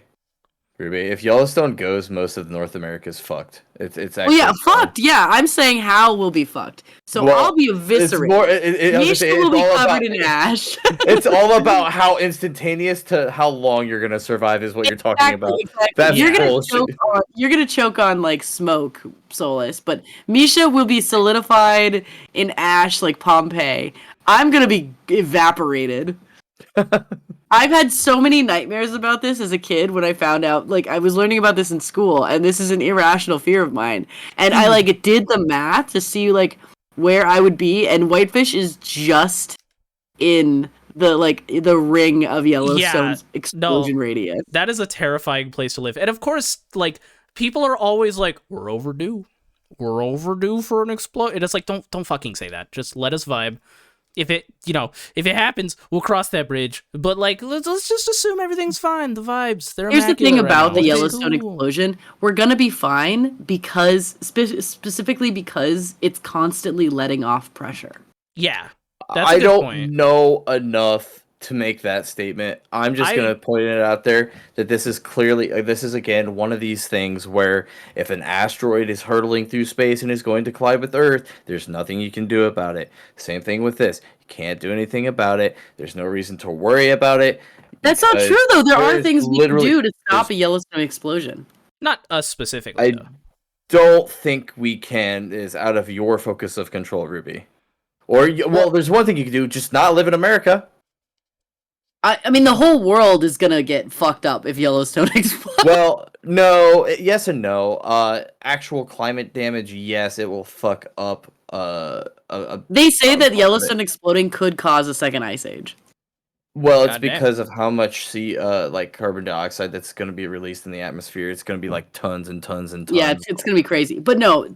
if Yellowstone goes, most of North America is fucked. It's actually. Well, yeah, fucked. Yeah, I'm saying Hal will be fucked. So Well, I'll be It's eviscerated. more. Misha will be covered in ash. It's all about how instantaneous to how long you're gonna survive is what you're talking about. Exactly. That's You're gonna choke on like smoke, Solis, but Misha will be solidified in ash like Pompeii. I'm gonna be evaporated. I've had so many nightmares about this as a kid when I found out, like, I was learning about this in school, and this is an irrational fear of mine. And I, like, did the math to see, like, where I would be, and Whitefish is just in the ring of Yellowstone's explosion radius. That is a terrifying place to live. And of course, like, people are always like, we're overdue. We're overdue for an explosion. And it's like, don't fucking say that. Just let us vibe. If it happens, we'll cross that bridge. But like, let's just assume everything's fine. The vibes, they're Here's the thing immaculate right about now. the It's Yellowstone cool. explosion. We're gonna be fine because, specifically because it's constantly letting off pressure. Yeah, that's a I good don't point. know enough to make that statement. I'm just gonna point it out there that this is clearly this is again one of these things where if an asteroid is hurtling through space and is going to collide with Earth, there's nothing you can do about it. Same thing with this. You can't do anything about it. There's no reason to worry about it. That's not true, though. There are there's things we can literally- do to stop a Yellowstone explosion. Not us specifically, I though. don't think we can is out of your focus of control, Ruby. Or well, there's one thing you can do: just not live in America. I mean, the whole world is gonna get fucked up if Yellowstone explodes. Well, no, yes and no. Actual climate damage, yes, it will fuck up. They say that of Yellowstone exploding could cause a second ice age. Well, it's Goddamn. because of how much like carbon dioxide that's going to be released in the atmosphere. It's going to be like tons and tons and tons. Yeah, it's gonna be crazy. But no,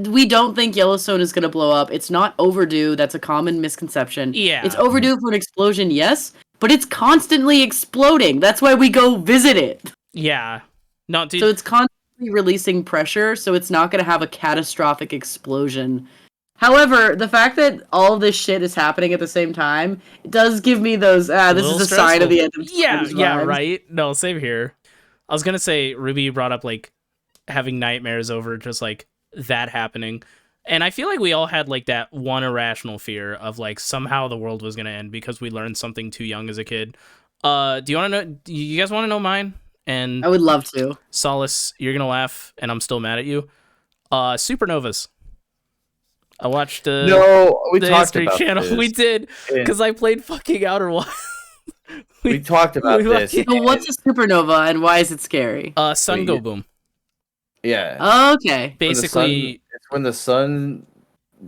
we don't think Yellowstone is gonna blow up. It's not overdue. That's a common misconception. Yeah. It's overdue for an explosion, yes, but it's constantly exploding. That's why we go visit it. Yeah. No, dude. So it's constantly releasing pressure, so it's not gonna have a catastrophic explosion. However, the fact that all of this shit is happening at the same time, it does give me those, this little is a sign of the end stressful. of Yeah, times yeah, vibes. right. No, same here. I was gonna say Ruby brought up like having nightmares over just like that happening, and I feel like we all had like that one irrational fear of like somehow the world was gonna end because we learned something too young as a kid. Do you want to know? You guys want to know mine? And I would love to. Solis, you're gonna laugh, and I'm still mad at you. Supernovas. I watched No, we the talked History about Channel. this. We did Yeah. because I played fucking Outer Wilds. We talked about we this. fucking- So what's a supernova and why is it scary? Sun Wait, go you- boom. Yeah. Okay. Basically, It's when the sun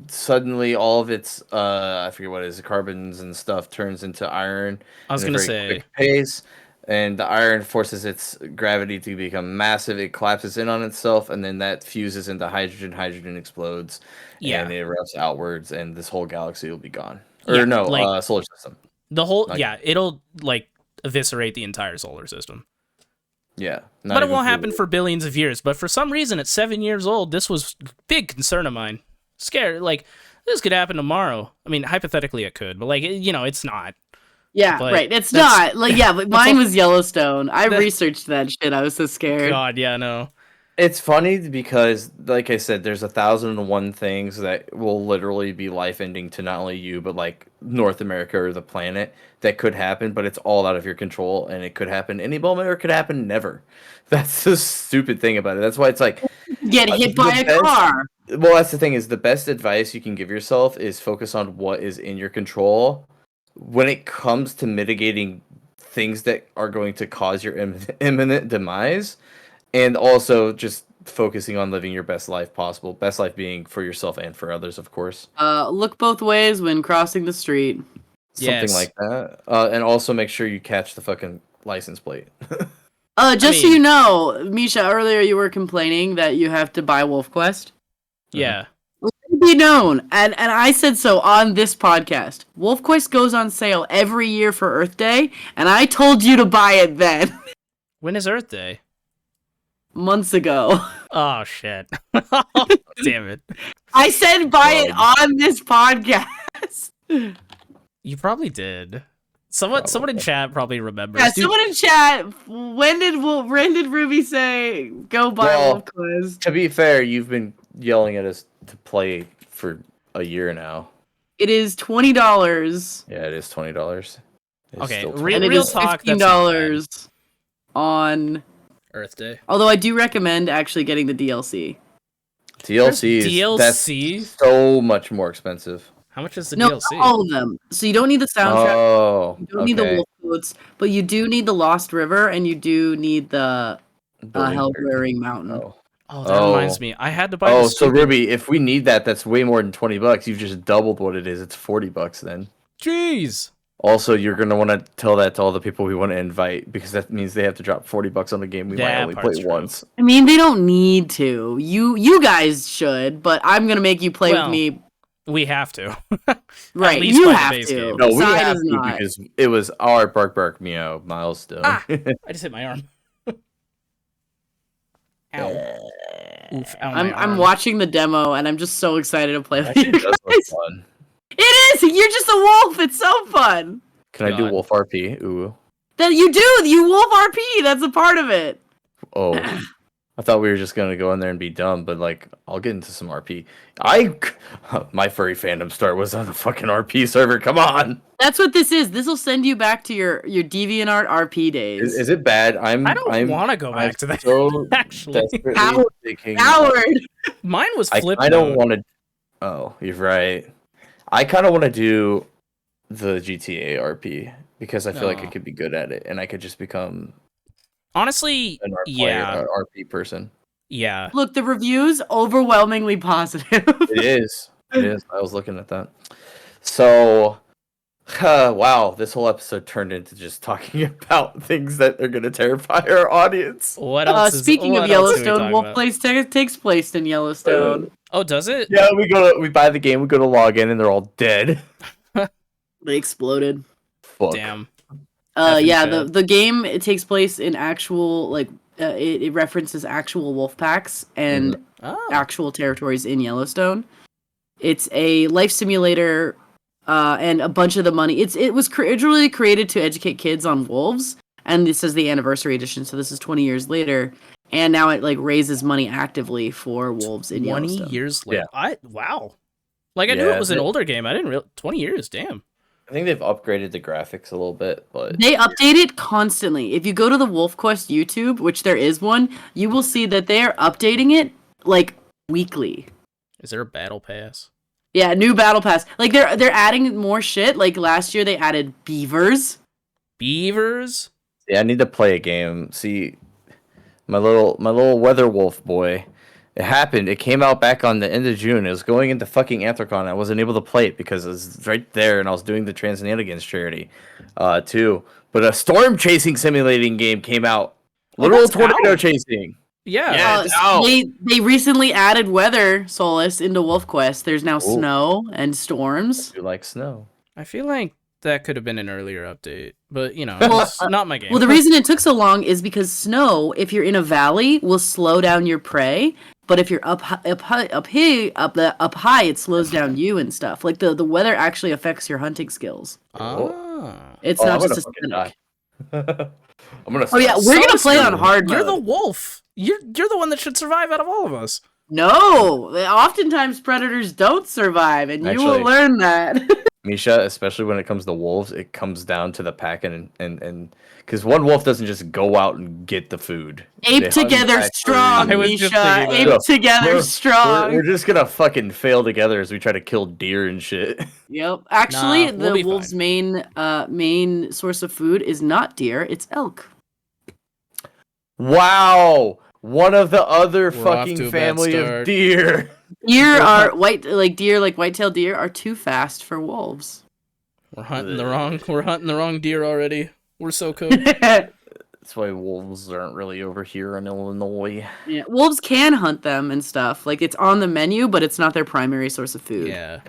suddenly all of its I forget what it is, carbons and stuff turns into iron. I was in a gonna very say, quick pace, and the iron forces its gravity to become massive. It collapses in on itself, and then that fuses into hydrogen. Hydrogen explodes, yeah, and it erupts outwards, and this whole galaxy will be gone. Yeah, Or no, like- solar system. the whole like- yeah, it'll like eviscerate the entire solar system. Yeah, But it won't happen for billions of years. But for some reason, at 7 years old, this was a big concern of mine. Scared, like this could happen tomorrow. I mean, hypothetically, it could, but like it's not. Yeah, But right. It's that's- not like but mine was Yellowstone. I That- researched that shit. I was so scared. God, yeah, no. It's funny because, like I said, there's 1,001 things that will literally be life-ending to not only you, but like North America or the planet that could happen, but it's all out of your control, and it could happen any moment or it could happen never. That's the stupid thing about it. That's why it's like Get hit by a best, car. well, that's the thing is the best advice you can give yourself is focus on what is in your control. When it comes to mitigating things that are going to cause your imminent demise, and also just focusing on living your best life possible. Best life being for yourself and for others, of course. Look both ways when crossing the street. Something like that. And also make sure you catch the fucking license plate. Just so you know, Misha, earlier you were complaining that you have to buy Wolf Quest. Yeah. Let it be known, and I said so on this podcast. Wolf Quest goes on sale every year for Earth Day, and I told you to buy it then. When is Earth Day? Months ago. Oh shit! Damn it! I said buy it on this podcast. You probably did. Someone in chat probably remembers. Yeah, someone in chat. When did Ruby say go buy Wolf Quest? To be fair, you've been yelling at us to play for a year now. It is $20. Yeah, it is $20. Okay, And real it is talk. $15 on Earth Day. Although I do recommend actually getting the DLC. DLC. That's so much more expensive. How much is the No, DLC? not all of them. So you don't need the soundtrack. Oh, you don't need the wolf coats, but you do need the Lost River, and you do need the Hell-Wearing Mountain. Oh, that reminds me. I had to buy. So Ruby, if we need that, that's way more than $20. You've just doubled what it is. It's $40 then. Jeez. Also, you're gonna want to tell that to all the people we want to invite because that means they have to drop $40 on the game we might only play once. I mean, they don't need to. You guys should, but I'm gonna make you play with me. We have to. Right, you have to. Game. No, we have to because it was our bark meow milestone. I just hit my arm. Ow. Oof, ow, I'm watching the demo and I'm just so excited to play with you guys. Fun. It is! You're just a wolf! It's so fun! Can I do wolf RP? Ooh. That you do! You wolf RP! That's a part of it! Oh. I thought we were just gonna go in there and be dumb, but like, I'll get into some RP. My furry fandom start was on the fucking RP server, come on! That's what this is. This will send you back to your DeviantArt RP days. Is it bad? I don't want to go back to that. So actually, Howard. Mine was flipped. I don't want to. Oh, you're right. I kind of want to do the GTA RP because I feel like I could be good at it, and I could just become honestly, an RP person. Yeah. Look, the reviews overwhelmingly positive. It is. It is. I was looking at that. So. Wow, this whole episode turned into just talking about things that are going to terrify our audience. What else? Speaking of Yellowstone, Wolf Place takes place in Yellowstone. Oh, does it? Yeah, we buy the game, we go to log in, and they're all dead. They exploded. Fuck. Damn. The game it takes place in actual it references actual wolf packs and actual territories in Yellowstone. It's a life simulator. And a bunch of the money. It was originally created to educate kids on wolves, and this is the anniversary edition, so this is 20 years later. And now it raises money actively for wolves in Yellowstone. 20 years later. Yeah. Wow. I knew it was an older game. I didn't realize 20 years. Damn. I think they've upgraded the graphics a little bit, but they update it constantly. If you go to the Wolf Quest YouTube, which there is one, you will see that they are updating it weekly. Is there a battle pass? Yeah, new battle pass. They're adding more shit. Last year they added beavers. Beavers? Yeah, I need to play a game. See, my little weather wolf boy. It happened. It came out back on the end of June. It was going into fucking Anthrocon. I wasn't able to play it because it was right there, and I was doing the Transnanigans charity, too. But a storm chasing simulating game came out. Literal tornado chasing. Yeah. They recently added weather Solis into Wolf Quest. There's now snow and storms. You like snow? I feel like that could have been an earlier update, but it's not my game. Well, the reason it took so long is because snow, if you're in a valley, will slow down your prey. But if you're up high, it slows down you and stuff. The weather actually affects your hunting skills. It's not just a I'm gonna. we're gonna play on hard mode. You're the wolf. You're the one that should survive out of all of us. No, oftentimes predators don't survive, and you will Actually- learn that. Misha, especially when it comes to wolves, it comes down to the pack and because one wolf doesn't just go out and get the food. They Ape hunt together back strong, I was just Misha. thinking that. Ape Look, together we're- strong. We're just gonna fucking fail together as we try to kill deer and shit. Yep. Actually, Nah, we'll the be wolf's fine. main source of food is not deer; it's elk. Wow, one of the other We're off fucking to a bad family of start. deer. Deer are white-tailed deer are too fast for wolves. We're hunting the wrong deer already. We're so cool. That's why wolves aren't really over here in Illinois. Yeah, wolves can hunt them and stuff. Like, it's on the menu, but it's not their primary source of food. Yeah.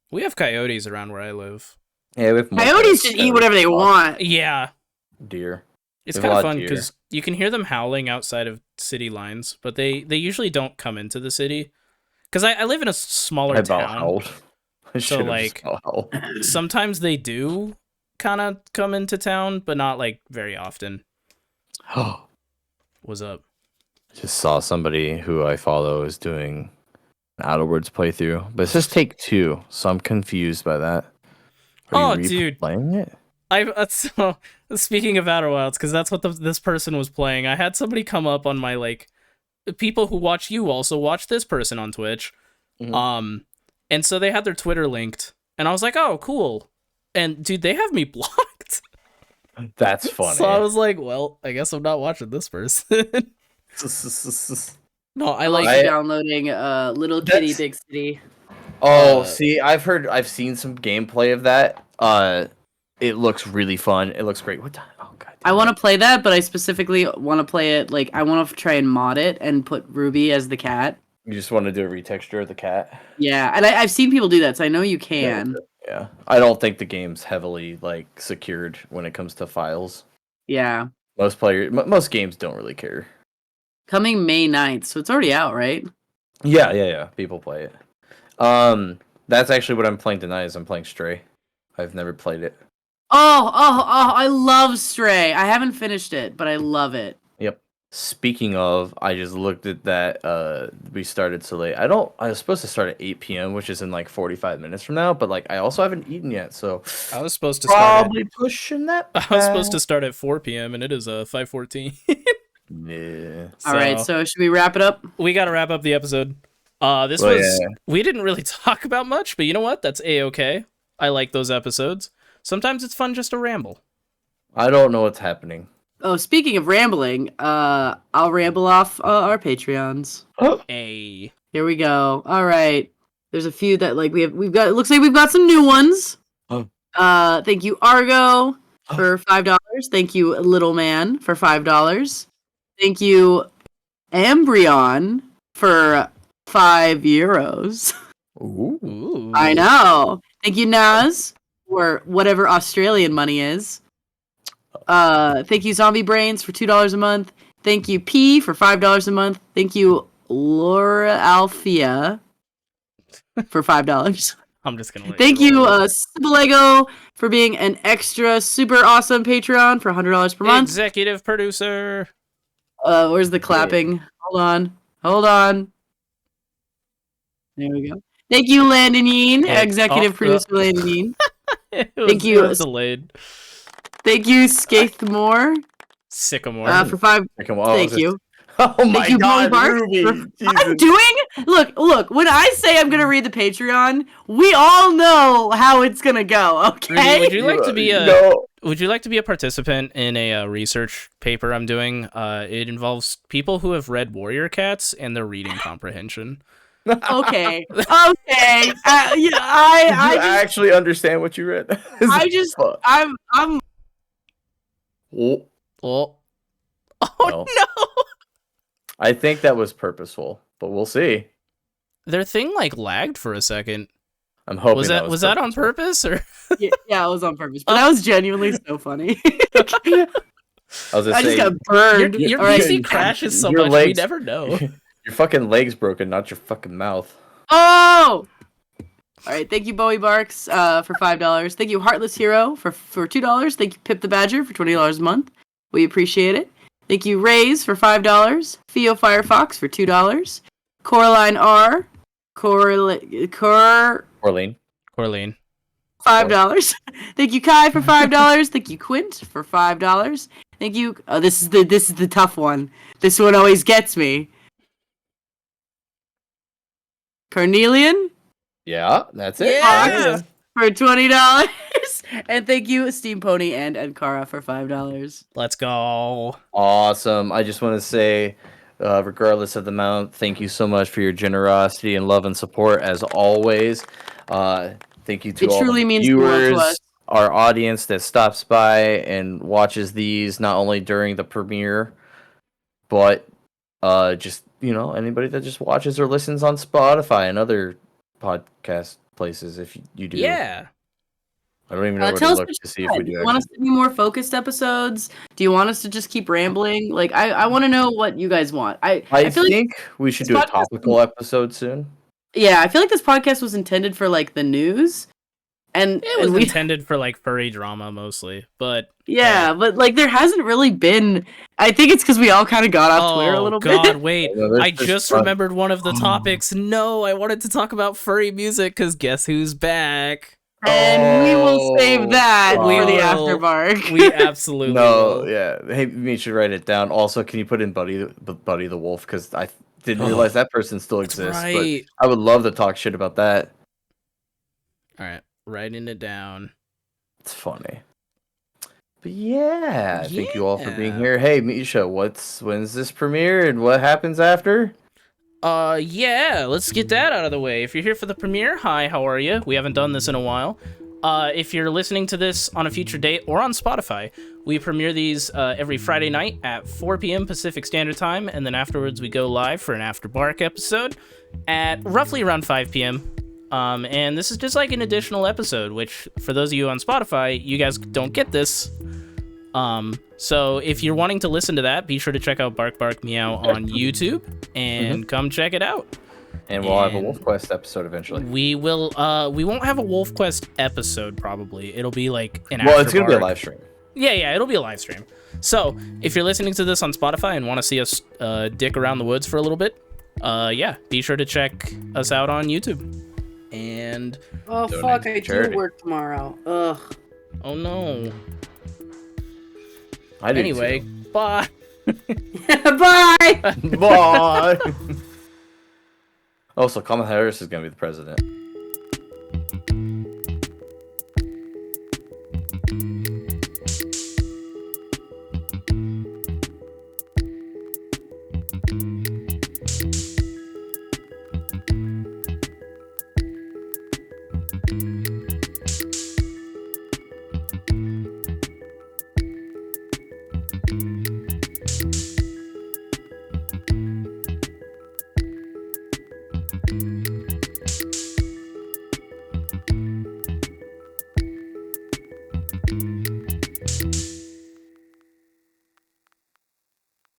We have coyotes around where I live. Yeah, we have more Coyotes just eat whatever they want. Yeah. Deer. It's There's a kind lot of of fun deer. because you can hear them howling outside of city lines, but they usually don't come into the city. Because I live in a smaller About town. how old? I should have like- just about how old. Sometimes they do kind of come into town, but not like very often. What's up? Just saw somebody who I follow is doing an Outer Worlds playthrough, but it says take 2, so I'm confused by that. Oh, Are you dude. playing it? So speaking of Outer Wilds, because that's what this person was playing. I had somebody come up on my like people who watch you also watch this person on Twitch, Mhm. and so they had their Twitter linked, and I was like, oh, cool. And dude, they have me blocked. That's funny. So I was like, well, I guess I'm not watching this person. No, I I like. like downloading Little Kitty That's- Big City. See, I've seen some gameplay of that. It looks really fun. It looks great. What the? Oh god. I want to play that, but I specifically want to play it like I want to try and mod it and put Ruby as the cat. You just want to do a retexture of the cat? Yeah, and I've seen people do that, so I know you can. Yeah. I don't think the game's heavily like secured when it comes to files. Yeah. Most games don't really care. Coming May 9th, so it's already out, right? Yeah. People play it. That's actually what I'm playing tonight. Is I'm playing Stray. I've never played it. Oh, I love Stray. I haven't finished it, but I love it. Yep. Speaking of, I just looked at that. We started so late. I was supposed to start at 8 p.m., which is in like 45 minutes from now. But like, I also haven't eaten yet, so I was supposed to start. probably pushing that. I was supposed to start at 4 p.m. and it is 5:14. Yeah. All right, so should we wrap it up? We got to wrap up the episode. We didn't really talk about much, but you know what? That's A-okay. I like those episodes. Sometimes it's fun just to ramble. I don't know what's happening. Oh, speaking of rambling, I'll ramble off our Patreons. A. Here we go. All right. There's a few that like we've got. It looks like we've got some new ones. Oh. Thank you, Argo, for $5. Thank you, Little Man, for $5. Thank you, Embryon, for €5. Ooh. Ooh. I know. Thank you, Naz, for whatever Australian money is. Thank you, Zombie Brains, for $2 a month. Thank you, P, for $5 a month. Thank you, Laura Alfia, for $5. I'm just gonna. Thank you, Lego, for being an extra super awesome Patreon for $100 per month. Executive producer. Where's the clapping? Hold on. There we go. Thank you, Landon Yeen, Yeah. executive Oh, producer Landon Yeen. Thank you. It was delayed. Thank you, Skaithmore, Sycamore. for $5. Thank you. Oh my Thank you, god, Bark, Ruby! for- I'm Jesus. doing. Look. When I say I'm gonna read the Patreon, we all know how it's gonna go. Ruby, Okay. would you like to be a No. Would you like to be a participant in a research paper I'm doing? It involves people who have read Warrior Cats and their reading comprehension. Okay. Did you I actually understand what you read? Fuck. I'm. Oh, Oh, no. no! I think that was purposeful, but we'll see. Their thing like lagged for a second. I'm hoping Was that on purpose or? Yeah, it was on purpose, but that was genuinely so funny. I was I just saying, got burned. Your All right. PC crashes so Your much legs- we never know. your fucking leg's broken, not your fucking mouth. Oh! All right, thank you, Bowie Barks, for $5. Thank you, Heartless Hero, for $2. Thank you, Pip the Badger, for $20 a month. We appreciate it. Thank you, Rays, for $5. Theo Firefox for $2. Coraline R. Orlean. Corleen. $5. Thank you, Kai, for $5. Thank you, Quint, for $5. Thank you. Oh, this is the tough one. This one always gets me. Carnelian. Yeah, that's it. Yeah. For $20. And thank you, Steam Pony and Ankara for $5. Let's go. Awesome. I just want to say, regardless of the amount, thank you so much for your generosity and love and support as always. Thank you to It all truly the means the world to viewers, us. our audience that stops by and watches these not only during the premiere, but just anybody that just watches or listens on Spotify and other podcast places. If you do, Yeah. I don't even know where to Tell us look what to see you if we said. do. Do you want us to do more focused episodes? Do you want us to just keep rambling? Like, I want to know what you guys want. I feel think we should this do a podcast- topical episode soon. Yeah, I feel like this podcast was intended for like the news, and It was we intended for like furry drama mostly, but yeah, but like there hasn't really been. I think it's because we all kind of got off Twitter a little God, bit. wait. No, there's I just just fun. remembered one of the topics. No, I wanted to talk about furry music because guess who's back? And we will save that Oh, for the we after will. bark. We absolutely No, will. yeah. Hey, we should write it down. Also, can you put in Buddy the Wolf? Because I didn't realize that person still That's exists. right. But I would love to talk shit about that. All right, writing it down. It's funny. But yeah, thank you all for being Yeah. here. Hey, Misha, when's this premiere and what happens after? Yeah, let's get that out of the way. If you're here for the premiere, hi, how are you? We haven't done this in a while. If you're listening to this on a future date or on Spotify, we premiere these every Friday night at 4 p.m. Pacific Standard Time, and then afterwards we go live for an After Bark episode at roughly around 5 p.m. And this is just like an additional episode, which for those of you on Spotify, you guys don't get this. So if you're wanting to listen to that, be sure to check out Bark Bark Meow on YouTube and come check it out. And we'll have a And- Wolf Quest episode eventually. We will. We won't have a Wolf Quest episode. Probably it'll be like an. Well, it's After gonna be a Bark. live stream. Yeah, it'll be a live stream. So if you're listening to this on Spotify and want to see us dick around the woods for a little bit, yeah, be sure to check us out on YouTube. And Oh Donate fuck! to I charity. do work tomorrow. Ugh. oh no. I do Anyway, bye. Bye. too. Bye. Oh, so Kamala Harris is gonna be the president.